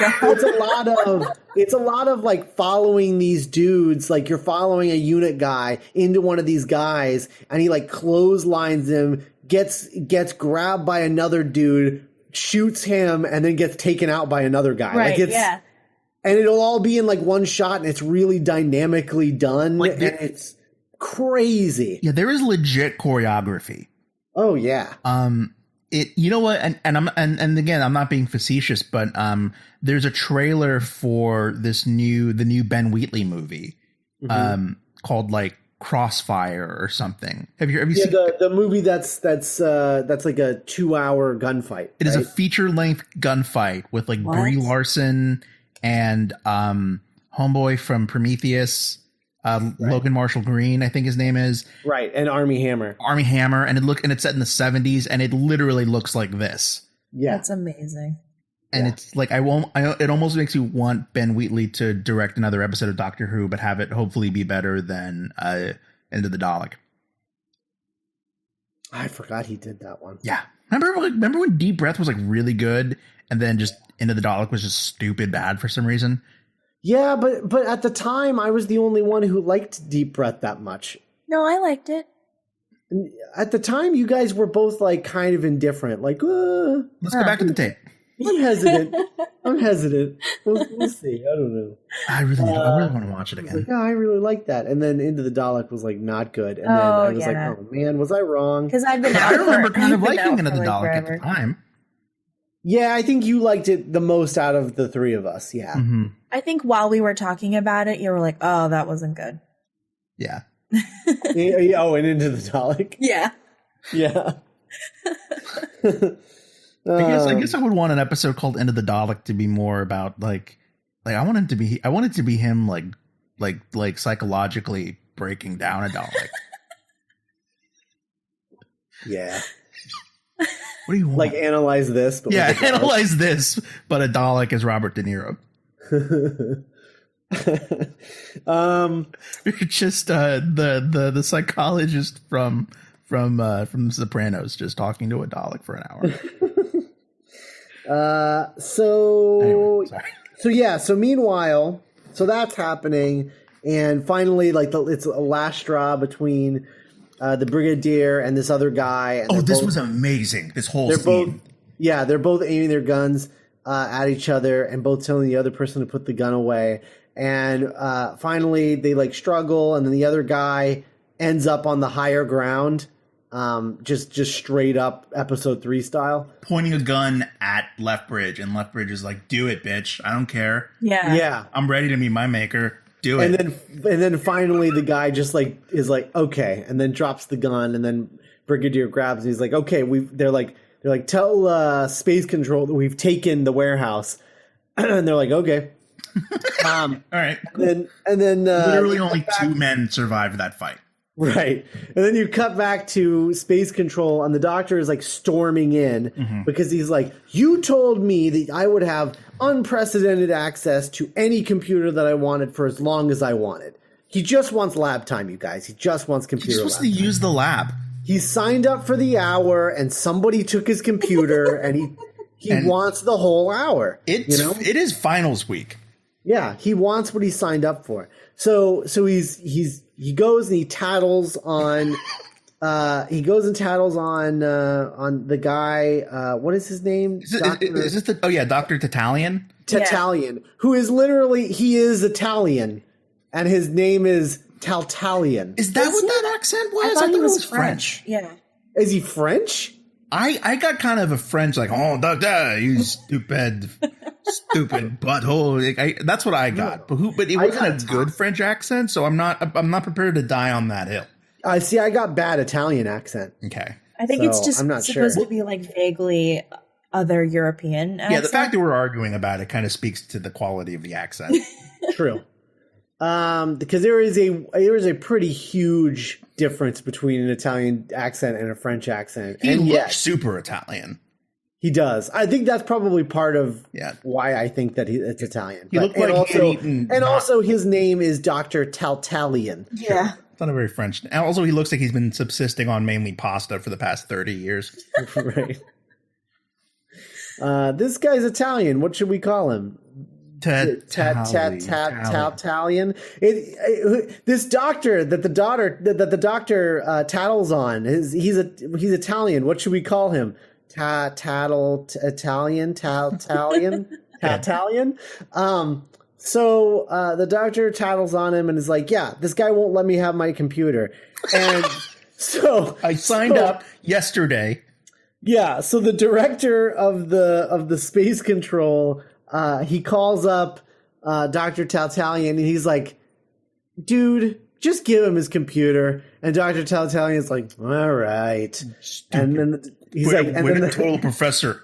it's a lot of like following these dudes. Like you're following a unit guy into one of these guys, and he like clotheslines him, gets grabbed by another dude, shoots him, and then gets taken out by another guy. Right. Like it's, yeah. and it'll all be in like one shot, and it's really dynamically done, Like and it's crazy. yeah, there is legit choreography. Oh yeah. You know what, and again, I'm not being facetious, but there's a trailer for the new Ben Wheatley movie, called like Crossfire or something. Have you seen the movie that's like a 2-hour gunfight? It is a feature-length gunfight with like Brie Larson and homeboy from Prometheus, Logan Marshall Green, I think his name is. Right, and Army Hammer, and it's set in the 70s, and it literally looks like this. Yeah, That's amazing. And it's like it almost makes you want Ben Wheatley to direct another episode of Doctor Who, but have it hopefully be better than Into the Dalek. I forgot he did that one. Yeah, remember when Deep Breath was like really good, and then just Into the Dalek was just stupid bad for some reason. Yeah, but at the time, I was the only one who liked Deep Breath that much. No, I liked it. And at the time, you guys were both like kind of indifferent. Like, Let's go back to the tape. I'm hesitant. We'll see. I don't know. I really want to watch it again. Like, I really like that. And then Into the Dalek was like not good. And then I was like, oh man, was I wrong? Because I've been. I remember kind of liking Into the Dalek at the time. Yeah, I think you liked it the most out of the three of us. Yeah. Mm-hmm. I think while we were talking about it, you were like, "Oh, that wasn't good." Yeah. Oh, and Into the Dalek. Yeah. Yeah. I guess I would want an episode called Into the Dalek to be more about like I want it to be him like psychologically breaking down a Dalek. Yeah. What do you want? Like analyze this, but yeah, analyze this, but a Dalek is Robert De Niro. Just the psychologist from The Sopranos just talking to a Dalek for an hour. So Anyway, so meanwhile, so that's happening, and finally, like it's a last straw between the Brigadier and this other guy. And this was amazing. This whole they're scene. they're both aiming their guns at each other and both telling the other person to put the gun away. And finally, they like struggle, and then the other guy ends up on the higher ground, just straight up Episode 3 style, Pointing a gun at Lethbridge, and Lethbridge is like, "Do it, bitch! I don't care. Yeah. I'm ready to meet my maker. Do it." And then finally, the guy just like is like, okay, and then drops the gun, and then Brigadier grabs, and he's like, okay, they're like, tell Space Control that we've taken the warehouse, and they're like, okay. All right. And then literally only two men survived that fight. Right. And then you cut back to Space Control, and the Doctor is like storming in because he's like, you told me that I would have unprecedented access to any computer that I wanted for as long as I wanted. He just wants lab time, you guys. He just wants computer You're lab supposed to time. use the lab. He signed up for the hour, and somebody took his computer, and he wants the whole hour. It is finals week. Yeah, he wants what he signed up for. So he goes and he tattles on on the guy. What is his name? Is this the? Oh yeah, Dr. Tatalian. Tatalian, who is literally he is Italian, and his name is Taltalian. Is that what that accent was? I thought he was French. Yeah. Is he French? I got kind of a French like, oh, doctor, you stupid butthole. That's what I got. But it wasn't a good French accent, so I'm not prepared to die on that hill. See, I got bad Italian accent. Okay. I think it's just supposed to be like vaguely other European accent. Yeah, the fact that we're arguing about it kind of speaks to the quality of the accent. True. Because there is a pretty huge difference between an Italian accent and a French accent. He looks super Italian. He does. I think that's probably part of why I think that it's Italian. Also his name is Dr. Taltalian. Yeah. It's not a very French. And also he looks like he's been subsisting on mainly pasta for the past 30 years. Right. This guy's Italian. What should we call him? Italian. This doctor that the doctor tattles on he's Italian. What should we call him? Italian. So the doctor tattles on him and is like, yeah, this guy won't let me have my computer, and so I signed up yesterday. Yeah, so the director of the space control. He calls up Dr. Taltalian and he's like, dude, just give him his computer. And Dr. Taltalian is like, all right. Stupid. And then he's like, and then the total professor.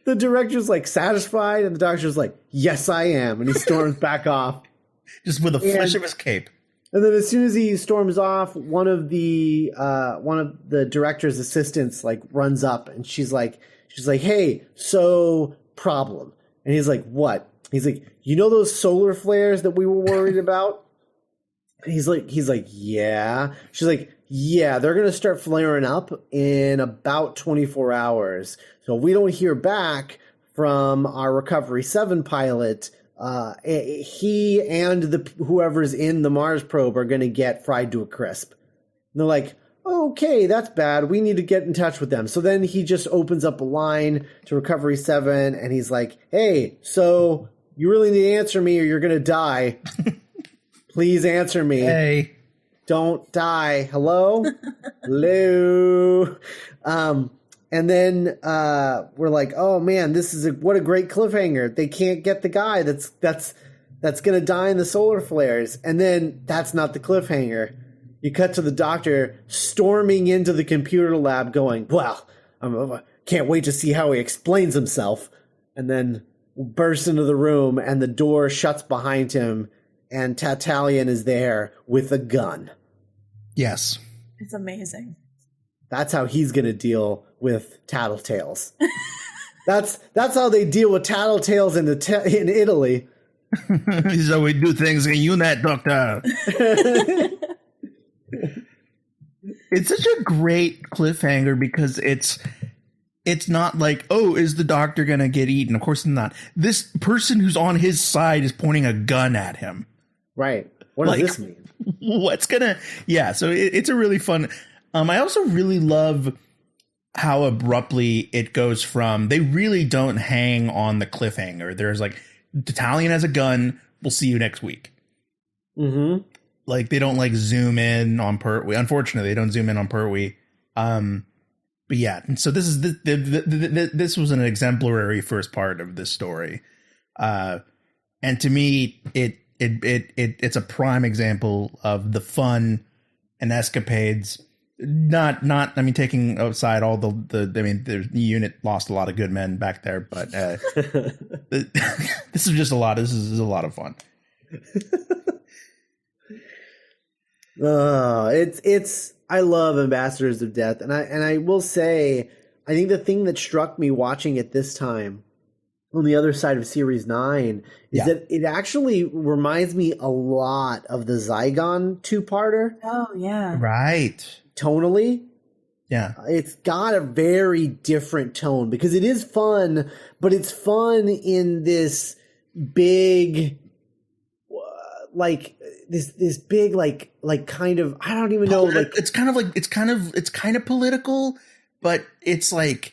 the director's like satisfied, and the doctor's like, yes, I am. And he storms back off. Just with a flash of his cape. And then as soon as he storms off, one of the director's assistants like runs up, and she's like, hey, so problem. And he's like, what? He's like, you know those solar flares that we were worried about? And he's like, yeah. She's like, yeah, they're going to start flaring up in about 24 hours. So if we don't hear back from our Recovery 7 pilot, he and whoever's in the Mars probe are going to get fried to a crisp. And they're like, okay, that's bad. We need to get in touch with them. So then he just opens up a line to Recovery 7, and he's like, hey, so you really need to answer me or you're going to die. Please answer me. Hey. Don't die. Hello? Hello? And then we're like, oh, man, what a great cliffhanger. They can't get the guy that's going to die in the solar flares. And then that's not the cliffhanger. You cut to the doctor storming into the computer lab going, well, I can't wait to see how he explains himself. And then bursts into the room and the door shuts behind him and Tatalian is there with a gun. Yes. It's amazing. That's how he's going to deal with tattletales. That's how they deal with tattletales in Italy. This is how we do things in UNET, doctor. It's such a great cliffhanger because it's not like, oh, is the doctor going to get eaten? Of course not. This person who's on his side is pointing a gun at him. Right. What does this mean? What's gonna? Yeah. So it's a really fun. I also really love how abruptly it goes from. They really don't hang on the cliffhanger. There's like, Italian has a gun. We'll see you next week. Mm-hmm. Like they don't like zoom in on Pertwee. Unfortunately, they don't zoom in on Pertwee. But yeah, and so this is this was an exemplary first part of this story, and to me, it's a prime example of the fun and escapades. Not I mean, taking outside all the the unit lost a lot of good men back there, but this is just a lot. This is a lot of fun. It's I love Ambassadors of Death, and I will say, I think the thing that struck me watching it this time on the other side of Series 9 is that it actually reminds me a lot of the Zygon two-parter. Oh, yeah. Right. Tonally. Yeah. It's got a very different tone because it is fun, but it's fun in this big, like this big, like kind of, I don't even know, like it's kind of political, but it's like,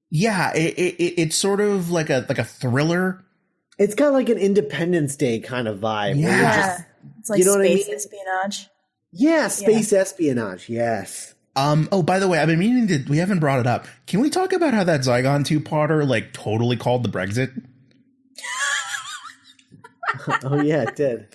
yeah, it's sort of like a thriller. It's got like an Independence Day kind of vibe. Yeah. where you're Yeah. just- It's like you know what I space mean? espionage. Yeah, space espionage. Yes. Oh, by the way, I've been meaning to, we haven't brought it up. Can we talk about how that Zygon 2-parter like totally called the Brexit? Oh yeah, it did.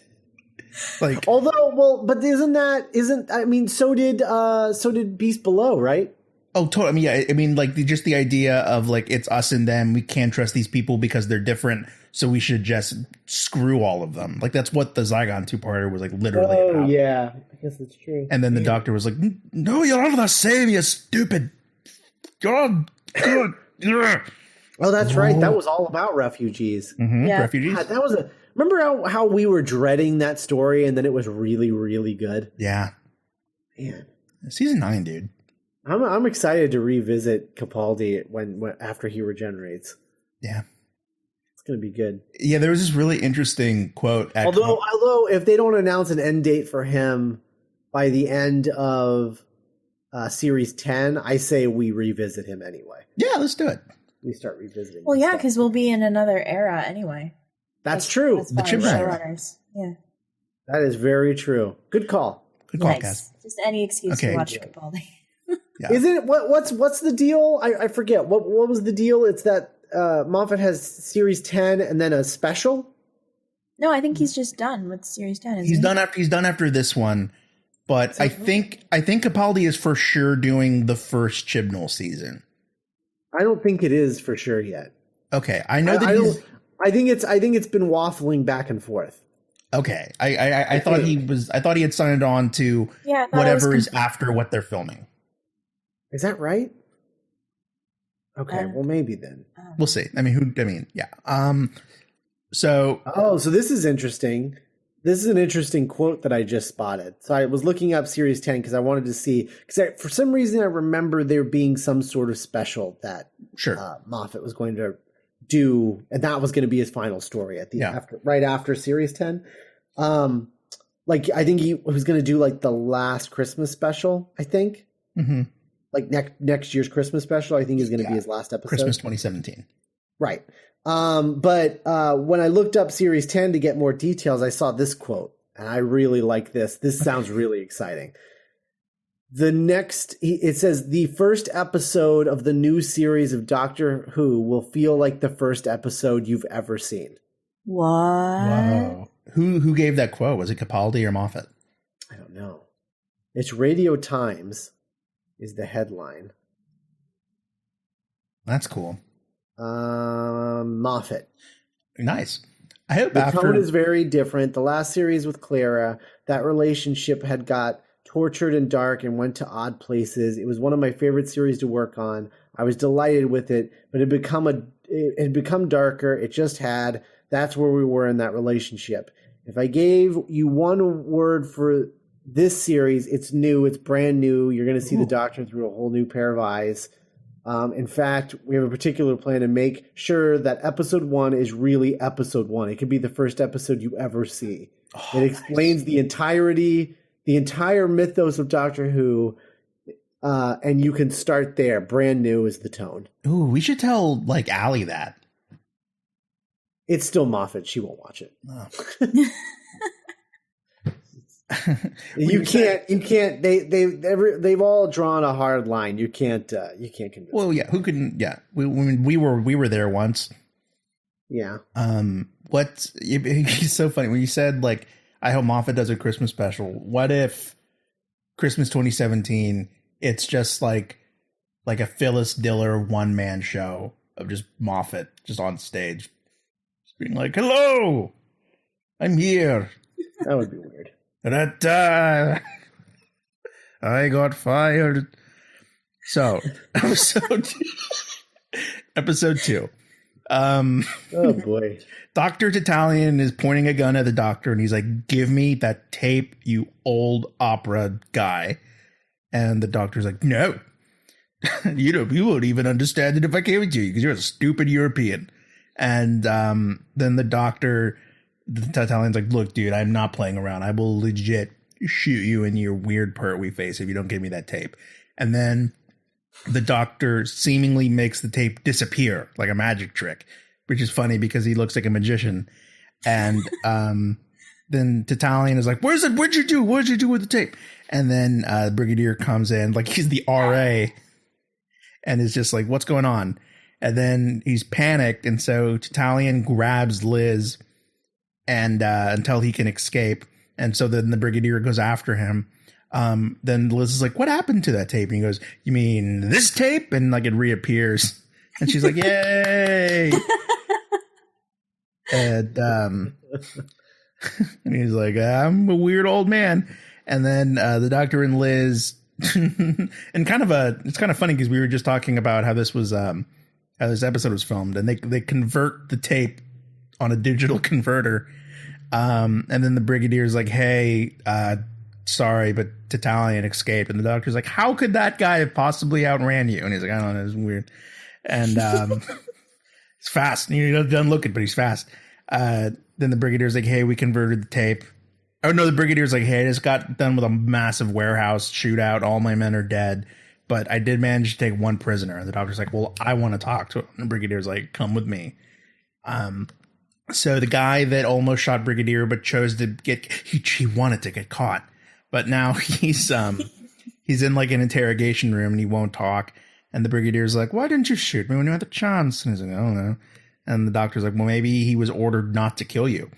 Like, Although, well, but I mean, so did Beast Below, right? oh, totally. I mean, yeah, I mean, like just the idea of like, it's us and them. We can't trust these people because they're different. So we should just screw all of them. Like, that's what the Zygon 2-parter was like literally Oh about. yeah, I guess that's true. And then the doctor was like, no, you're all the same, you stupid. You're all good. Oh, that's right. That was all about refugees. Yeah. Refugees. God, that was remember how we were dreading that story, and then it was really, really good. Yeah. Man, Season 9, dude. I'm excited to revisit Capaldi when after he regenerates. Yeah. It's gonna be good. Yeah, there was this really interesting quote. Although if they don't announce an end date for him by the end of series 10, I say we revisit him anyway. Yeah, let's do it. We start revisiting. Well, yeah, stuff. because we'll be in another era anyway. That's true. As The far as Chibnall era. showrunners. Yeah. That is very true. Good call. Good call, Nice. guys. Just any excuse Okay. to watch Capaldi. Yeah. Isn't it what's the deal? I forget. What was the deal? It's that Moffat has series 10 and then a special. No, I think he's just done with series 10. Isn't He's he? done after this one, but I think Capaldi is for sure doing the first Chibnall season. I don't think it is for sure yet. Okay, I know that he's I think it's been waffling back and forth. okay. I thought he had signed on to Yeah, I thought it whatever was is after what they're filming. Is that right? Okay, well maybe then. We'll see. Yeah. So So this is interesting. This is an interesting quote that I just spotted. So I was looking up series 10 because I wanted to see, because for some reason I remember there being some sort of special that sure. Moffat was going to do, and that was going to be his final story at the right after series 10. Like I think he was going to do like the last Christmas special, I think. Mm-hmm. Like next year's Christmas special, I think is going to be his last episode. Christmas 2017. Right. But when I looked up series 10 to get more details, I saw this quote, and I really like this. This sounds really exciting. It says, the first episode of the new series of Doctor Who will feel like the first episode you've ever seen. What? Wow. Who gave that quote? Was it Capaldi or Moffat? I don't know. It's Radio Times is the headline. That's cool. Moffat. Nice. I hope The after tone is very different. The last series with Clara, that relationship had got tortured and dark and went to odd places. It was one of my favorite series to work on. I was delighted with it, but it had become darker. It just had. That's where we were in that relationship. If I gave you one word for this series, it's new. It's brand new. You're going to see the Doctor through a whole new pair of eyes. In fact, we have a particular plan to make sure that episode 1 is really episode 1. It could be the first episode you ever see. It explains the entire mythos of Doctor Who, and you can start there. Brand new is the tone. Ooh, we should tell like Allie that. It's still Moffat. She won't watch it. Oh. You can't. They've all drawn a hard line. You can't convince. Well, yeah. Who couldn't? Yeah, we were there once. Yeah. It's so funny when you said like, I hope Moffat does a Christmas special. What if Christmas 2017? It's just like a Phyllis Diller one-man show of just Moffat just on stage, just being like, "Hello, I'm here." That would be weird. I got fired. So episode 2. Oh boy. Dr. Tatalian is pointing a gun at the Doctor and he's like, "Give me that tape, you old opera guy." And the Doctor's like, "No, You won't even understand it if I gave it to you because you're a stupid European. And then the doctor, the Italian's like, look, dude, I'm not playing around. I will legit shoot you in your weird pertwee face if you don't give me that tape. And then the doctor seemingly makes the tape disappear like a magic trick, which is funny because he looks like a magician. And then Tatalian is like, where's it? What'd you do? What did you do with the tape? And then Brigadier comes in like he's the RA and is just like, what's going on? And then he's panicked. And so Tatalian grabs Liz and until he can escape. And so then the Brigadier goes after him. Then Liz is like, what happened to that tape? And he goes, you mean this tape? And like it reappears. And she's like, yay. And and he's like, I'm a weird old man. And then the doctor and Liz and it's kind of funny because we were just talking about how this was how this episode was filmed, and they convert the tape on a digital converter. And then the Brigadier's like, hey, sorry, but Tatalian escaped. And the doctor's like, how could that guy have possibly outran you? And he's like, I don't know, it's weird. And it's fast. He doesn't look it, but he's fast. Then the Brigadier's like, hey, we converted the tape. Oh, no, the Brigadier's like, hey, I just got done with a massive warehouse shootout. All my men are dead, but I did manage to take one prisoner. And the doctor's like, well, I want to talk to him. And the Brigadier's like, come with me. So the guy that almost shot Brigadier but chose to he wanted to get caught. But now he's in like an interrogation room and he won't talk. And the Brigadier's like, why didn't you shoot me when you had the chance? And he's like, I don't know. And the doctor's like, well, maybe he was ordered not to kill you.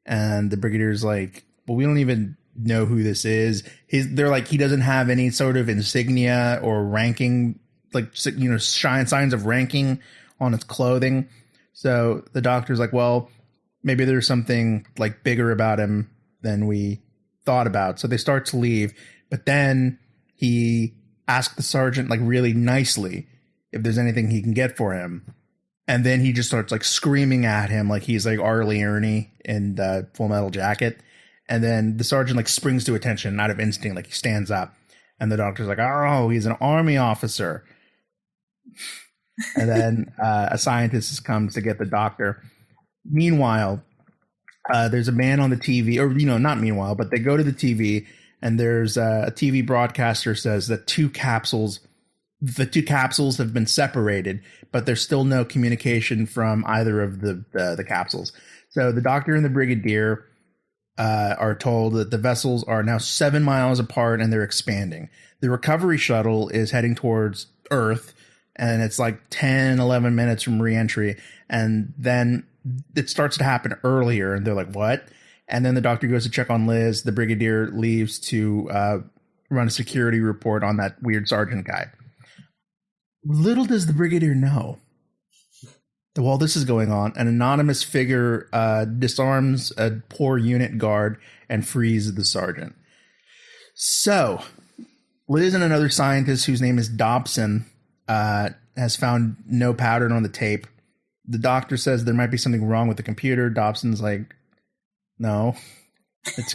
And the Brigadier's like, well, we don't even know who this is. They're like, he doesn't have any sort of insignia or ranking, like, you know, signs of ranking on his clothing. So the doctor's like, well, maybe there's something like bigger about him than we thought about. So they start to leave. But then he asks the sergeant like really nicely if there's anything he can get for him. And then he just starts like screaming at him like he's like Arlie Ernie in Full Metal Jacket. And then the sergeant like springs to attention out of instinct, like he stands up. And the doctor's like, oh, he's an army officer. And then a scientist comes to get the doctor. Meanwhile, there's a man on the TV, or, you know, not meanwhile, but they go to the TV and there's a TV broadcaster says that the two capsules have been separated, but there's still no communication from either of the capsules. So the doctor and the Brigadier are told that the vessels are now 7 miles apart and they're expanding. The recovery shuttle is heading towards Earth, and it's like 10, 11 minutes from reentry. And then it starts to happen earlier, and they're like, what? And then the doctor goes to check on Liz. The Brigadier leaves to run a security report on that weird sergeant guy. Little does the Brigadier know that while this is going on, an anonymous figure disarms a poor unit guard and frees the sergeant. So Liz and another scientist whose name is Dobson has found no pattern on the tape. The doctor says there might be something wrong with the computer. Dobson's like, no, it's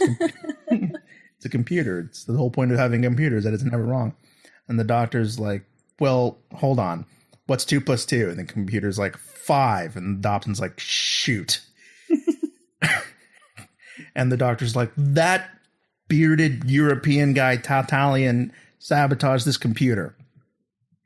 a computer. It's the whole point of having computers, that it's never wrong. And the doctor's like, well, hold on. What's 2 + 2? And the computer's like 5. And Dobson's like, shoot. And the doctor's like, that bearded European guy, Tatalian, sabotaged this computer.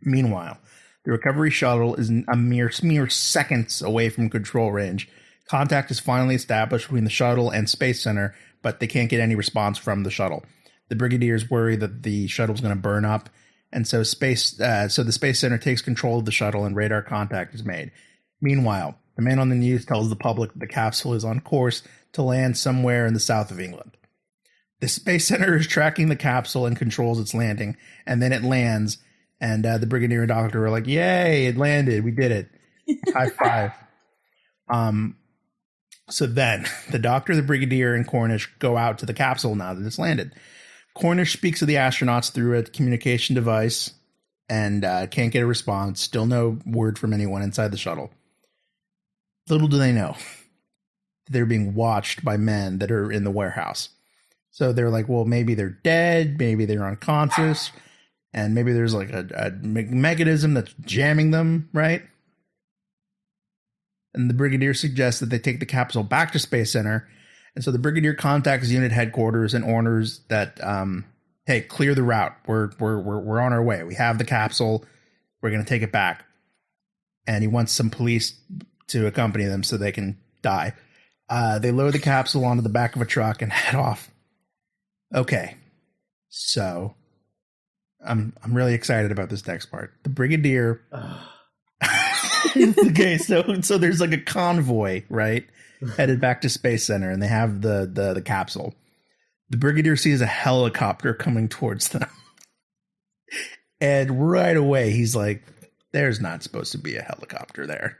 Meanwhile, the recovery shuttle is a mere seconds away from control range. Contact is finally established between the shuttle and Space Center, but they can't get any response from the shuttle. The Brigadier's worry that the shuttle's going to burn up, and so the Space Center takes control of the shuttle and radar contact is made. Meanwhile, the man on the news tells the public that the capsule is on course to land somewhere in the south of England. The Space Center is tracking the capsule and controls its landing, and then it lands, and the Brigadier and Doctor are like, yay, it landed, we did it. High five. So then, the Doctor, the Brigadier, and Cornish go out to the capsule now that it's landed. Cornish speaks to the astronauts through a communication device and can't get a response. Still no word from anyone inside the shuttle. Little do they know, they're being watched by men that are in the warehouse. So they're like, well, maybe they're dead, maybe they're unconscious. and maybe there's like a mechanism that's jamming them, right? And the Brigadier suggests that they take the capsule back to Space Center. And so the Brigadier contacts unit headquarters and orders that, hey, clear the route. We're on our way. We have the capsule. We're going to take it back. And he wants some police to accompany them so they can die. They load the capsule onto the back of a truck and head off. Okay. So I'm really excited about this next part. The Brigadier. Okay, so there's like a convoy, right? Headed back to Space Center, and they have the capsule. The Brigadier sees a helicopter coming towards them. And right away, he's like, there's not supposed to be a helicopter there.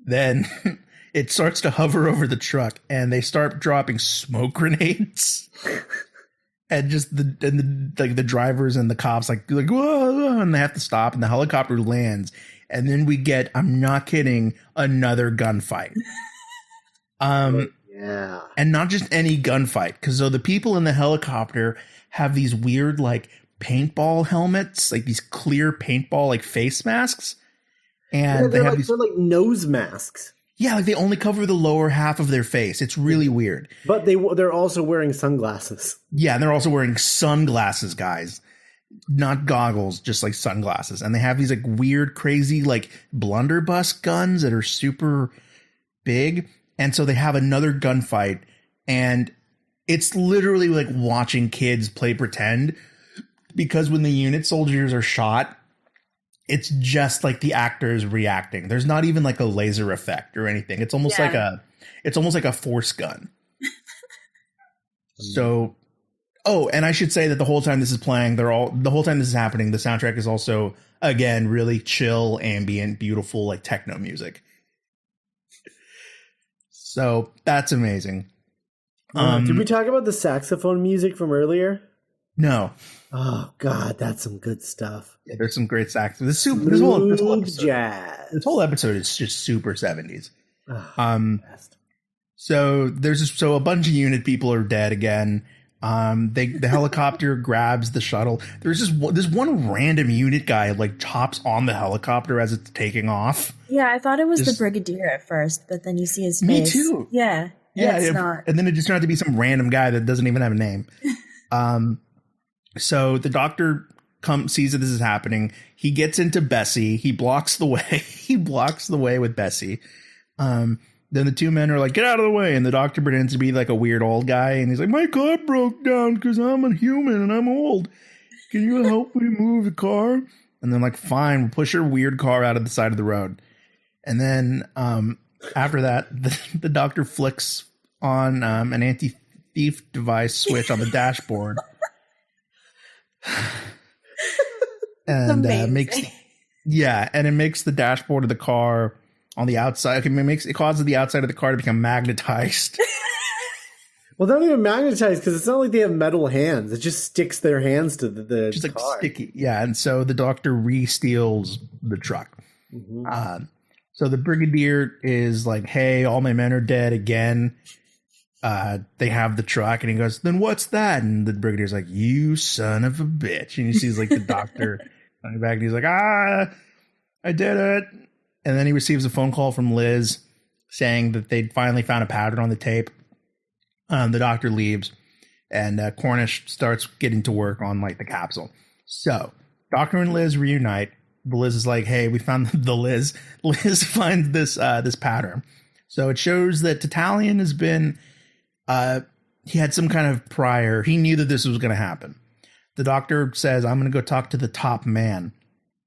Then it starts to hover over the truck, and they start dropping smoke grenades. And just the drivers and the cops like whoa, and they have to stop, and the helicopter lands. And then we get, I'm not kidding, another gunfight. Yeah. And not just any gunfight, because so the people in the helicopter have these weird like paintball helmets, like these clear paintball like face masks. And they're like nose masks. Yeah, like they only cover the lower half of their face. It's really weird. But they're also wearing sunglasses. Yeah, and they're also wearing sunglasses, guys. Not goggles, just like sunglasses. And they have these like weird, crazy, like blunderbuss guns that are super big. And so they have another gunfight. And it's literally like watching kids play pretend, because when the unit soldiers are shot, it's just like the actors reacting. There's not even like a laser effect or anything. It's almost like a force gun. So, oh, and I should say that the whole time this is playing, the whole time this is happening, the soundtrack is also, again, really chill, ambient, beautiful, like techno music. So that's amazing. Did we talk about the saxophone music from earlier? No. Oh God, that's some good stuff. Yeah, there's some great sax. This whole episode, jazz. This whole episode is just super 70s. Best. So a bunch of unit people are dead again. The helicopter grabs the shuttle. There's this one random unit guy like chops on the helicopter as it's taking off. Yeah, I thought it was the Brigadier at first, but then you see his face. Me too. Yeah, it's not. And then it just turned out to be some random guy that doesn't even have a name. So the doctor sees that this is happening. He gets into Bessie. He blocks the way. He blocks the way with Bessie. Then the two men are like, get out of the way. And the doctor pretends to be like a weird old guy. And he's like, my car broke down because I'm a human and I'm old. Can you help me move the car? And they're like, fine, we'll push your weird car out of the side of the road. And then after that, the doctor flicks on an anti-thief device switch on the dashboard. And it makes the dashboard of the car on the outside. It causes the outside of the car to become magnetized. Well, they're not even magnetized because it's not like they have metal hands. It just sticks their hands to the just car. like sticky. Yeah, and so the doctor re-steals the truck. Mm-hmm. So the Brigadier is like, hey, all my men are dead again. They have the truck, and he goes, then what's that? And the Brigadier's like, you son of a bitch. And he sees like the doctor coming back, and he's like, I did it. And then he receives a phone call from Liz saying that they'd finally found a pattern on the tape. The doctor leaves, and Cornish starts getting to work on like the capsule. So Doctor and Liz reunite. Liz is like, hey, we found the Liz. Liz finds this pattern. So it shows that Tatalian has been, he had some kind of prior. He knew that this was going to happen. The doctor says, I'm going to go talk to the top man.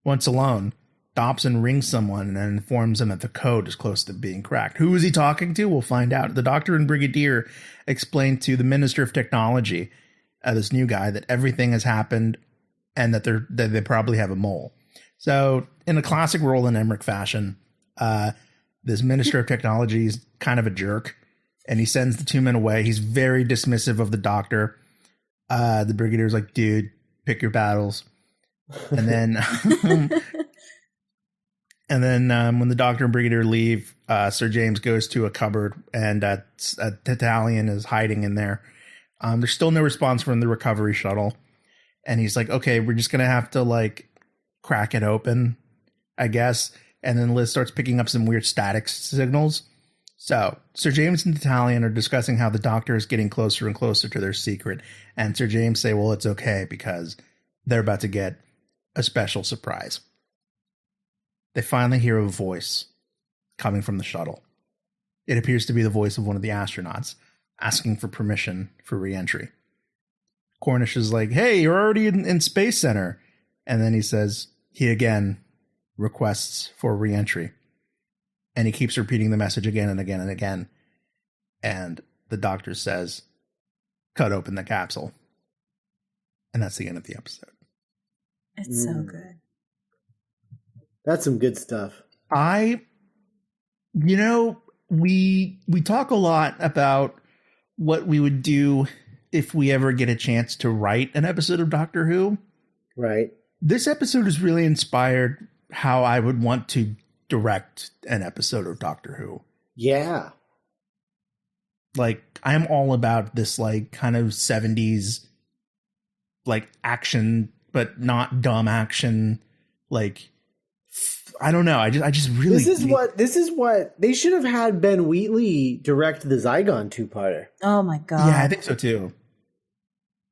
Once alone, Dobson rings someone and then informs him that the code is close to being cracked. Who is he talking to? We'll find out. The doctor and Brigadier explain to the Minister of Technology, this new guy, that everything has happened and that they probably have a mole. So in a classic Roland Emmerich fashion, this Minister of Technology is kind of a jerk, and he sends the two men away. He's very dismissive of the doctor. The Brigadier's like, dude, pick your battles. And then when the doctor and Brigadier leave, Sir James goes to a cupboard, and Tatalian is hiding in there. There's still no response from the recovery shuttle. And he's like, okay, we're just going to have to like crack it open, I guess. And then Liz starts picking up some weird static signals. So Sir James and Italian are discussing how the doctor is getting closer and closer to their secret. And Sir James say, well, it's okay because they're about to get a special surprise. They finally hear a voice coming from the shuttle. It appears to be the voice of one of the astronauts asking for permission for re-entry. Cornish is like, hey, you're already in Space Center. And then he says he again requests for re-entry. And he keeps repeating the message again and again and again. And the doctor says, cut open the capsule. And that's the end of the episode. It's so good. That's some good stuff. We talk a lot about what we would do if we ever get a chance to write an episode of Doctor Who. Right. This episode has really inspired how I would want to direct an episode of Doctor Who. Yeah. Like, I'm all about this, like, kind of 70s, like, action, but not dumb action. Like, I don't know. I just really. This is what they should have had Ben Wheatley direct the Zygon 2-parter. Oh my God. Yeah, I think so too.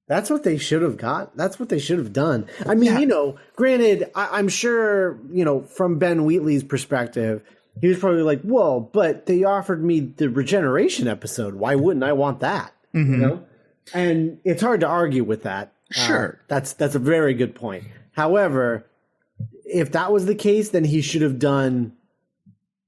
That's what they should have got. That's what they should have done. I mean, granted, I'm sure, from Ben Wheatley's perspective, he was probably like, well, but they offered me the regeneration episode. Why wouldn't I want that? Mm-hmm. And it's hard to argue with that. Sure. That's a very good point. However, if that was the case, then he should have done.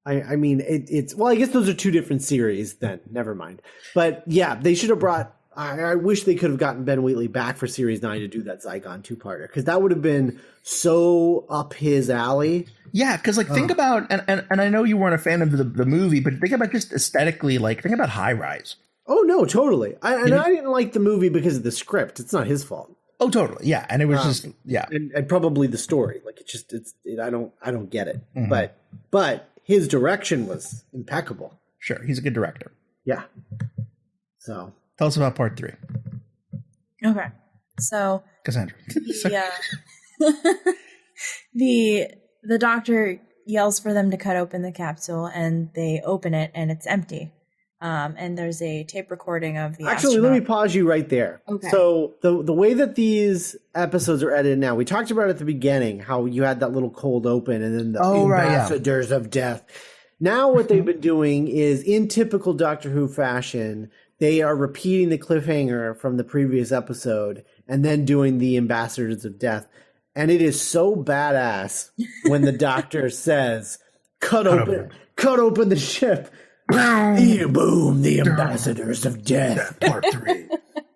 I mean, it's well. I guess those are two different series. Then never mind. But yeah, they should have brought. I wish they could have gotten Ben Wheatley back for Series 9 to do that Zygon 2-parter because that would have been so up his alley. Yeah, because think about and I know you weren't a fan of the movie, but think about just aesthetically. Like think about High Rise. Oh no, totally. I didn't like the movie because of the script. It's not his fault. Oh, totally. Yeah, and it was just and probably the story. Like I don't get it. Mm-hmm. But his direction was impeccable. Sure, he's a good director. Yeah. So tell us about part 3. Okay, so Cassandra. Yeah. the doctor yells for them to cut open the capsule, and they open it, and it's empty. And there's a tape recording of the astronaut. Let me pause you right there. Okay. So the way that these episodes are edited now, we talked about at the beginning how you had that little cold open and then the ambassadors of death. Now what they've been doing is, in typical Doctor Who fashion, they are repeating the cliffhanger from the previous episode and then doing the ambassadors of death. And it is so badass when the doctor says, cut open the ship. Boom, the ambassadors of death. Part 3.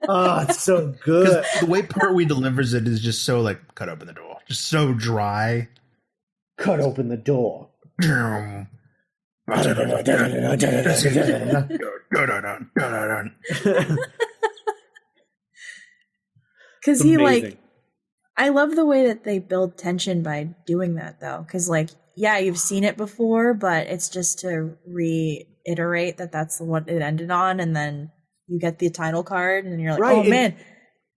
Oh, it's so good. The way Pertwee delivers it is just so like, cut open the door. Just so dry. Cut open the door. Because he I love the way that they build tension by doing that though. Because you've seen it before, but it's just to reiterate that that's what it ended on, and then you get the title card, and you're like, right. Oh man,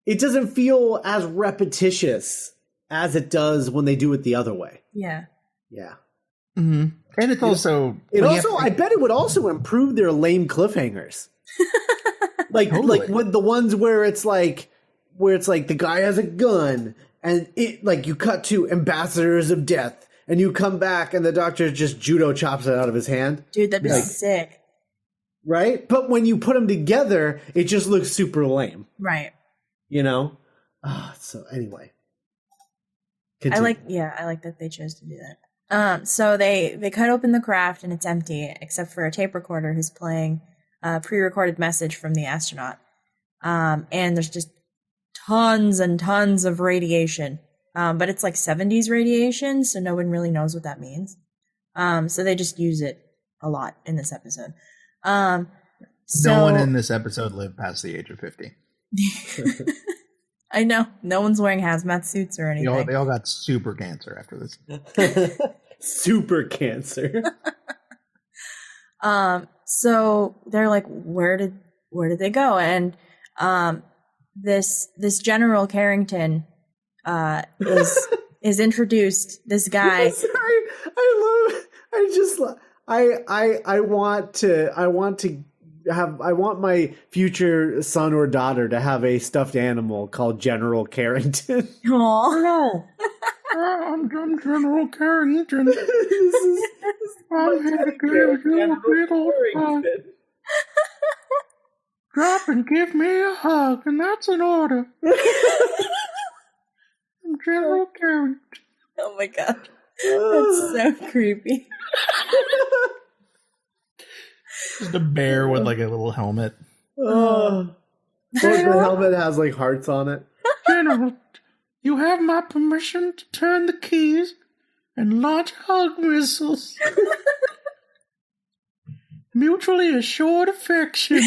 it doesn't feel as repetitious as it does when they do it the other way. Yeah. Mm-hmm. And it's also I bet it would also improve their lame cliffhangers. Like with the ones where it's like the guy has a gun and it you cut to ambassadors of death and you come back and the doctor just judo chops it out of his hand. Dude, that'd be sick. Right? But when you put them together, it just looks super lame. Right. So anyway. Continue. I like that they chose to do that. So they cut open the craft and it's empty except for a tape recorder who's playing a pre-recorded message from the astronaut. And there's just tons and tons of radiation. But it's 70s radiation, so no one really knows what that means. So they just use it a lot in this episode. No one in this episode lived past the age of 50. I know. No one's wearing hazmat suits or anything. They all got super cancer after this. Super cancer. So they're like, where did they go? And this General Carrington is introduced. This guy. Sorry, I want my future son or daughter to have a stuffed animal called General Carrington. Aww. I'm General Carrington. I'm here to give you a little hug. Drop and give me a hug, and that's an order. I'm General Carrington. Oh my god. That's so creepy. Just a bear with like a little helmet. Oh. The helmet has like hearts on it. General, you have my permission to turn the keys and launch hug missiles. Mutually assured affection.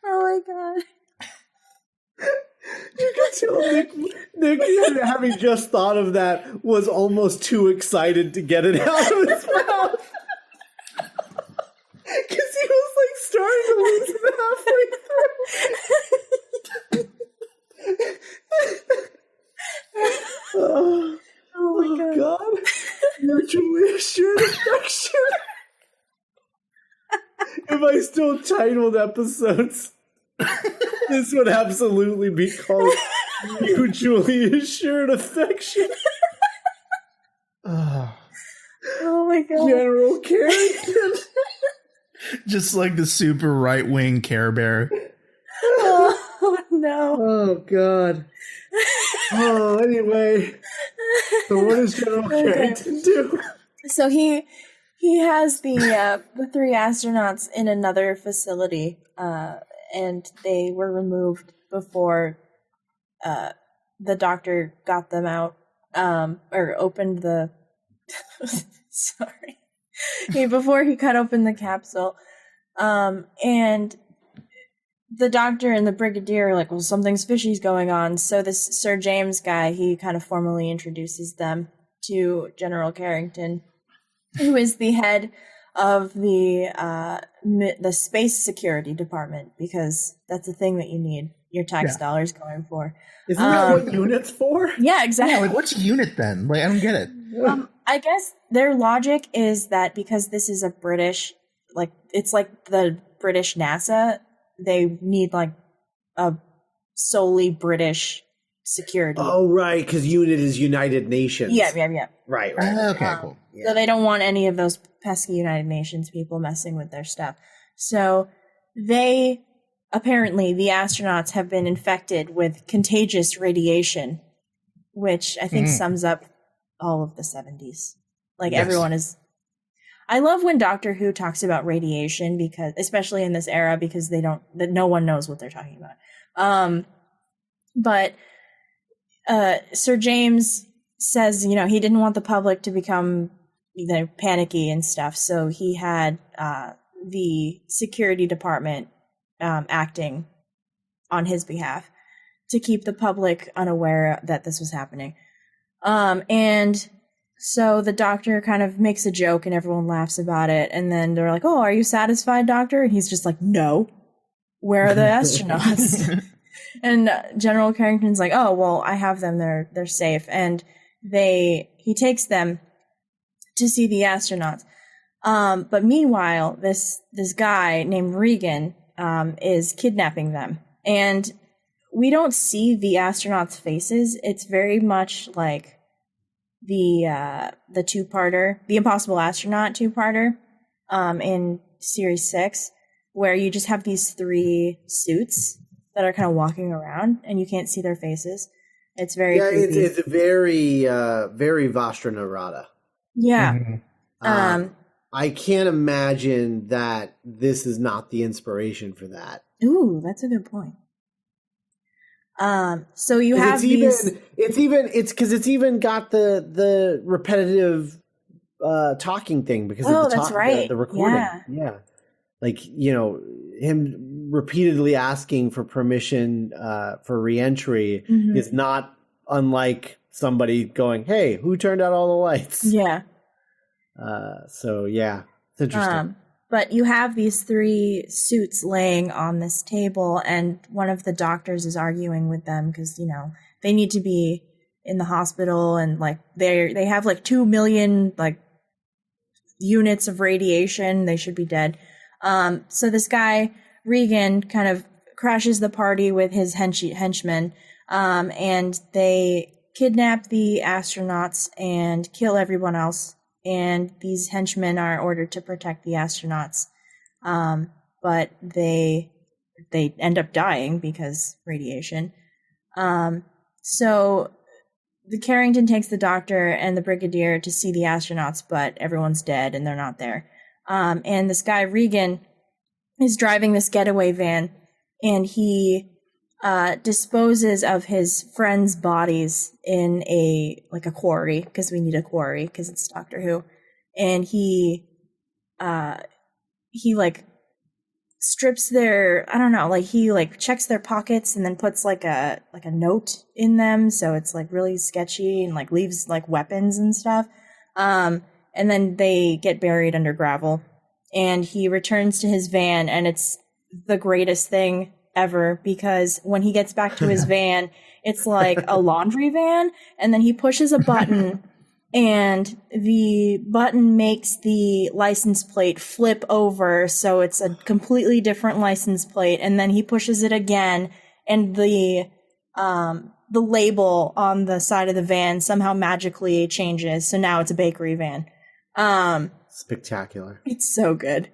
Oh my god. You can tell Nick, having just thought of that, was almost too excited to get it out of his mouth. Because he was like starting to lose it halfway through. Oh my god. Mutually assured affection. If I still titled episodes, this would absolutely be called Mutually Assured Affection. Oh my god. General Carrington. Just like the super right-wing Care Bear. Oh no. Oh god. Oh, anyway. So what does General Carrington do? So he has the 3 astronauts in another facility, and they were removed before the doctor got them out, or opened the. Sorry, before he cut open the capsule, and the doctor and the brigadier are like, well, something's fishy's going on. So this Sir James guy, he kind of formally introduces them to General Carrington, who is the head of the space security department, because that's the thing that you need your tax dollars going for. Isn't that what unit's for? Yeah, exactly. Yeah, like what's unit then? Like I don't get it. I guess their logic is that because this is a British, like it's like the British NASA, they need like a solely British security. Oh, right, because unit is United Nations. Yeah. Right. Okay, cool. Yeah. So they don't want any of those pesky United Nations people messing with their stuff. So the astronauts have been infected with contagious radiation, which I think sums up all of the 70s. Like everyone is. I love when Doctor Who talks about radiation, because, especially in this era, because no one knows what they're talking about. But Sir James says, he didn't want the public to become, panicky and stuff. So he had the security department acting on his behalf to keep the public unaware that this was happening. And so the doctor kind of makes a joke and everyone laughs about it. And then they're like, oh, are you satisfied, doctor? And he's just like, no. Where are the astronauts? And General Carrington's like, oh, well, I have them. They're safe. And he takes them to see the astronauts. But meanwhile, this guy named Regan is kidnapping them. And we don't see the astronauts' faces. It's very much like the two-parter, the Impossible Astronaut two-parter, in Series 6, where you just have these 3 suits that are kind of walking around and you can't see their faces. It's very creepy. It's very very Vastra Narada. Yeah. I can't imagine that this is not the inspiration for that. Ooh, that's a good point. So you have it's even got the repetitive talking thing because of the recording. Yeah. Like, him repeatedly asking for permission for reentry is not unlike somebody going, hey, who turned out all the lights? Yeah. So yeah, it's interesting. But you have these 3 suits laying on this table, and one of the doctors is arguing with them because, you know, they need to be in the hospital, and like they have like 2 million like units of radiation. They should be dead. So this guy, Regan, kind of crashes the party with his henchmen, and they kidnap the astronauts and kill everyone else. And these henchmen are ordered to protect the astronauts. But they end up dying because radiation. So the Carrington takes the doctor and the brigadier to see the astronauts, but everyone's dead and they're not there. And this guy, Regan, is driving this getaway van, and he disposes of his friends' bodies in a quarry, because we need a quarry because it's Doctor Who, and he like strips their, I don't know, like he like checks their pockets and then puts like a note in them, so it's like really sketchy, and like leaves like weapons and stuff. And then they get buried under gravel, and he returns to his van, and it's the greatest thing ever, because when he gets back to his van, it's like a laundry van, and then he pushes a button and the button makes the license plate flip over, so it's a completely different license plate, and then he pushes it again, and the label on the side of the van somehow magically changes, so now it's a bakery van. Spectacular. It's so good.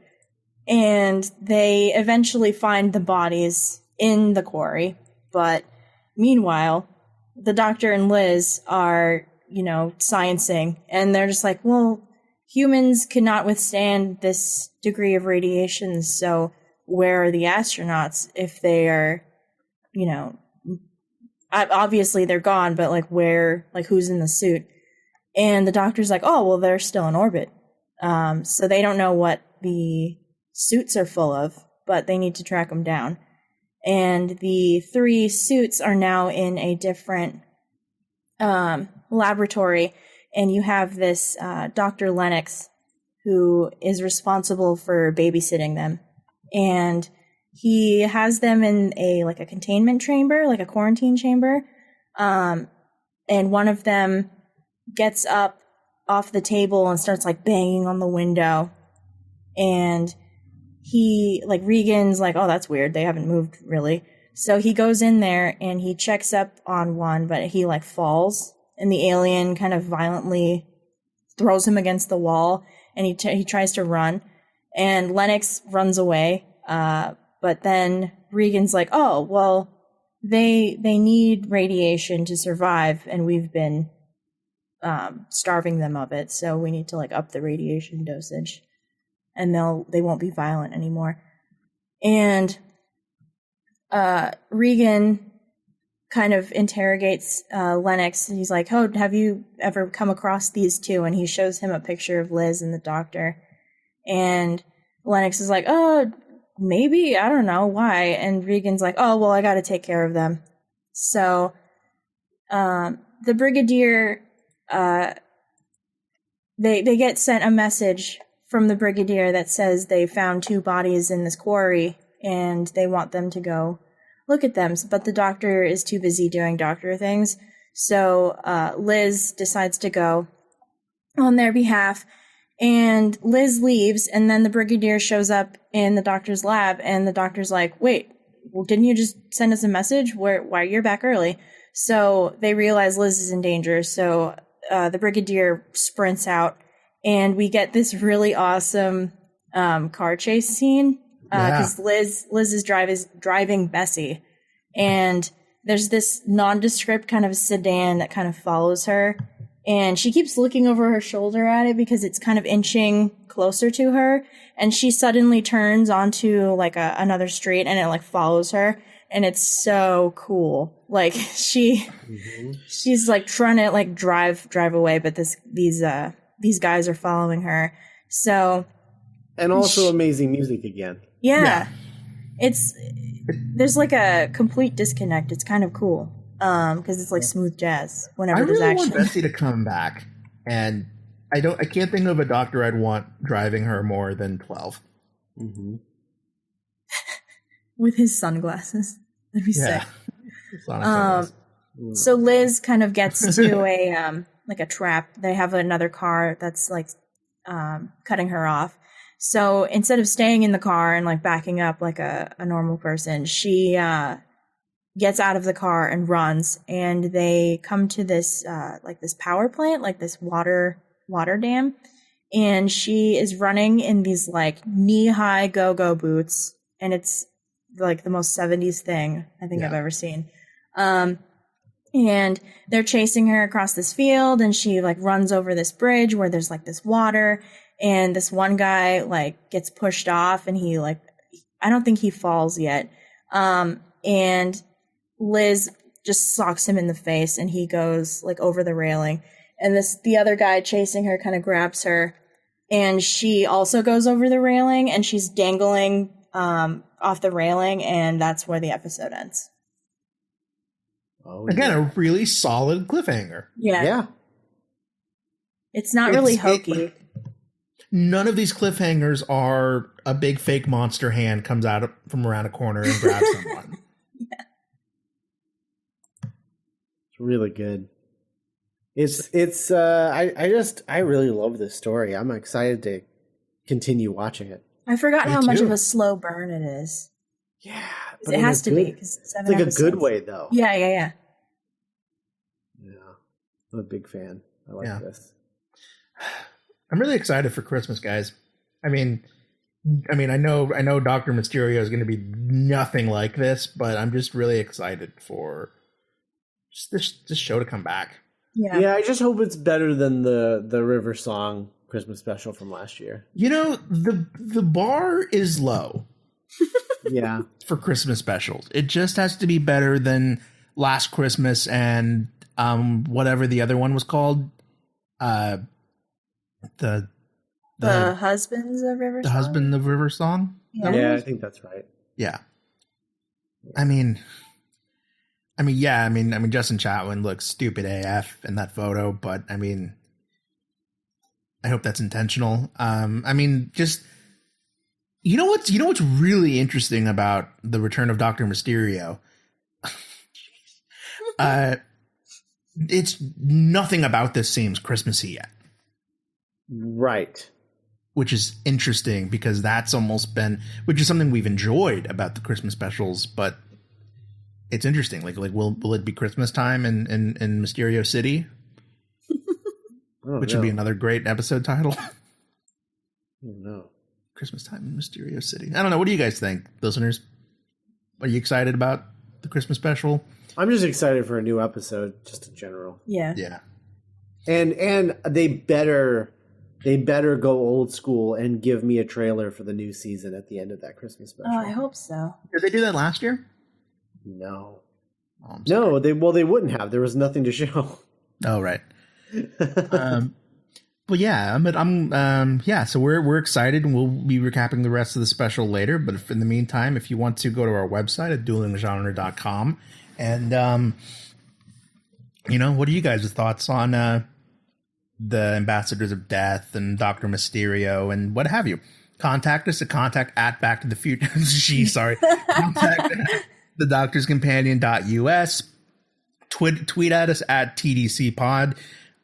And they eventually find the bodies in the quarry. But meanwhile, the Doctor and Liz are, you know, sciencing. And they're just like, well, humans cannot withstand this degree of radiation. So where are the astronauts if they are, you know, obviously they're gone, but like where, like who's in the suit? And the Doctor's like, oh, well, they're still in orbit. So they don't know what the suits are full of, but they need to track them down. And the 3 suits are now in a different laboratory, and you have this Dr. Lennox, who is responsible for babysitting them, and he has them in a containment chamber, like a quarantine chamber, and one of them gets up off the table and starts like banging on the window, and he, like, Regan's like, oh, that's weird. They haven't moved, really. So he goes in there and he checks up on one, but he, like, falls. And the alien kind of violently throws him against the wall. And he tries to run. And Lennox runs away. But then Regan's like, oh, well, they need radiation to survive. And we've been starving them of it. So we need to, like, up the radiation dosage. And they won't be violent anymore. And Regan kind of interrogates Lennox, and he's like, oh, have you ever come across these 2? And he shows him a picture of Liz and the Doctor. And Lennox is like, oh, maybe, I don't know, why? And Regan's like, oh, well, I gotta take care of them. So the Brigadier, they get sent a message from the Brigadier that says they found 2 bodies in this quarry, and they want them to go look at them. But the Doctor is too busy doing Doctor things, so Liz decides to go on their behalf, and Liz leaves, and then the Brigadier shows up in the Doctor's lab, and the Doctor's like, wait, well, didn't you just send us a message? Why you're back early? So they realize Liz is in danger, so the Brigadier sprints out, and we get this really awesome car chase scene because Liz is driving Bessie, and there's this nondescript kind of sedan that kind of follows her, and she keeps looking over her shoulder at it because it's kind of inching closer to her, and she suddenly turns onto like another street, and it like follows her, and it's so cool. Like she's like trying to like drive away, but these guys are following her. So, and also amazing music again. Yeah. There's like a complete disconnect. It's kind of cool because it's like smooth jazz whenever there's action. I really want Bessie to come back, and I can't think of a Doctor I'd want driving her more than 12. Mm-hmm. With his sunglasses. That'd be sick. Sonic So Liz kind of gets to a like a trap. They have another car that's like cutting her off. So instead of staying in the car and like backing up like a normal person, she gets out of the car and runs. And they come to this like this power plant, like this water dam. And she is running in these like knee-high go-go boots, and it's like the most 70s thing I think I've ever seen. And they're chasing her across this field, and she like runs over this bridge where there's like this water, and this one guy like gets pushed off, and he like, I don't think he falls yet. And Liz just socks him in the face, and he goes like over the railing, and the other guy chasing her kind of grabs her, and she also goes over the railing, and she's dangling off the railing, and that's where the episode ends. Oh, again, a really solid cliffhanger. Yeah. It's not really hokey. None of these cliffhangers are a big fake monster hand comes out from around a corner and grabs someone. Yeah. It's really good. I really love this story. I'm excited to continue watching it. I forgot how much of a slow burn it is. Yeah. It has to be. It's like episodes. A good way, though. Yeah. Yeah. I'm a big fan. I like this. I'm really excited for Christmas, guys. I mean, I know Dr. Mysterio is going to be nothing like this, but I'm just really excited for just this show to come back. Yeah, I just hope it's better than the River Song Christmas special from last year. You know, the bar is low. Yeah. For Christmas specials. It just has to be better than Last Christmas and whatever the other one was called. The Husbands of River Song? The Husband of River Song? Yeah, I think that's right. Yeah. I mean, Justin Chatwin looks stupid AF in that photo, but I mean, I hope that's intentional. Just you know what's really interesting about the return of Dr. Mysterio? It's nothing about this seems Christmassy yet. Right. Which is interesting because that's almost been, which is something we've enjoyed about the Christmas specials, but it's interesting. Like will it be Christmas time in Mysterio City? Which would be another great episode title. No. Christmas time in Mysterio City. I don't know. What do you guys think, listeners? Are you excited about the Christmas special? I'm just excited for a new episode, just in general. Yeah. Yeah. And they better go old school and give me a trailer for the new season at the end of that Christmas special. Oh, I hope so. Did they do that last year? No. Oh, no, they wouldn't have. There was nothing to show. Oh, right. But yeah, so we're excited, and we'll be recapping the rest of the special later. But in the meantime, if you want to go to our website at duelinggenre.com, and what are you guys' thoughts on the Ambassadors of Death and Dr. Mysterio and what have you? Contact us at contact@Back to the Future. Contact thedoctorscompanion.us. Tweet at us at TDCpod.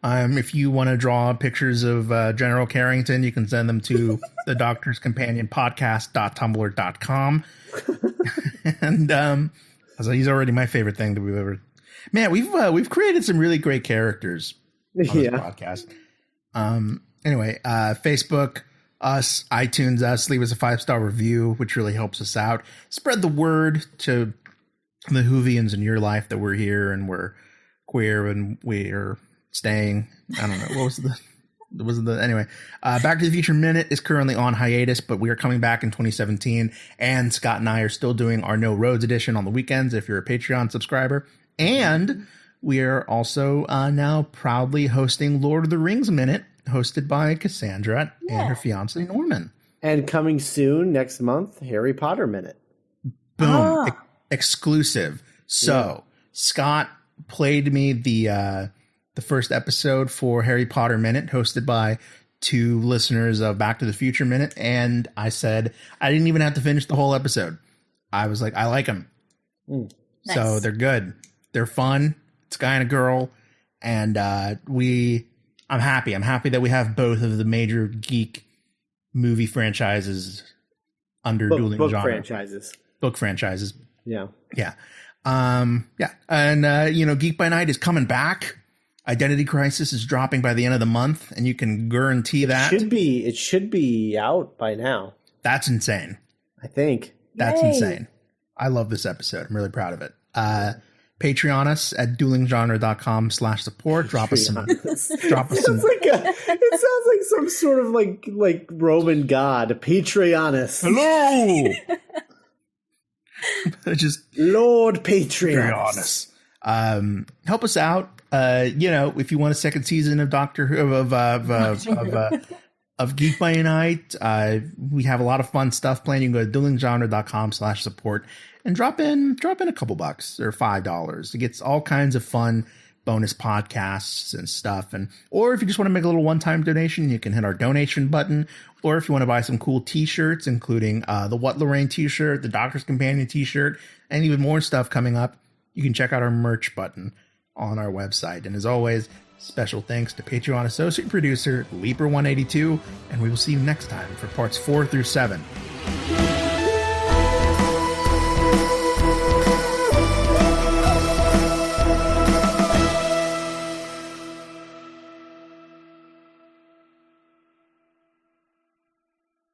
If you want to draw pictures of General Carrington, you can send them to the Doctor's Companion podcast.tumblr.com. And so he's already my favorite thing that we've ever. Man, we've created some really great characters on this podcast. Anyway, Facebook, us, iTunes, us, leave us a 5-star review, which really helps us out. Spread the word to the Whovians in your life that we're here and we're queer and we're staying. I don't know. What was the anyway, Back to the Future Minute is currently on hiatus, but we are coming back in 2017, and Scott and I are still doing our No Roads edition on the weekends if you're a Patreon subscriber. And we are also now proudly hosting Lord of the Rings Minute, hosted by Cassandra and her fiance Norman. And coming soon next month, Harry Potter Minute. Boom. Exclusive. So Scott played me the first episode for Harry Potter Minute, hosted by to listeners of Back to the Future Minute, and I said I didn't even have to finish the whole episode. I was like, I like them. Nice. So they're good. They're fun. It's a guy and a girl. And I'm happy. I'm happy that we have both of the major geek movie franchises under dueling book genre. Book franchises. Yeah. Yeah. And, Geek by Night is coming back. Identity Crisis is dropping by the end of the month, and you can guarantee that. It should be out by now. That's insane. I think. That's insane. I love this episode. I'm really proud of it. Patreon us at duelinggenre.com/support. Drop us some. It sounds like some sort of like Roman god. Patreonus. Hello. Just Lord Patreonus. Help us out. If you want a second season of of Geek by Night, we have a lot of fun stuff planned. You can go to duelinggenre.com/support and drop in a couple bucks or $5. It gets all kinds of fun bonus podcasts and stuff. Or if you just want to make a little one-time donation, you can hit our donation button. Or if you want to buy some cool t-shirts, including the What Lorraine t-shirt, the Doctor's Companion t-shirt, and even more stuff coming up, you can check out our merch button on our website. And as always, special thanks to Patreon associate producer Leaper182, and we will see you next time for parts 4 through 7.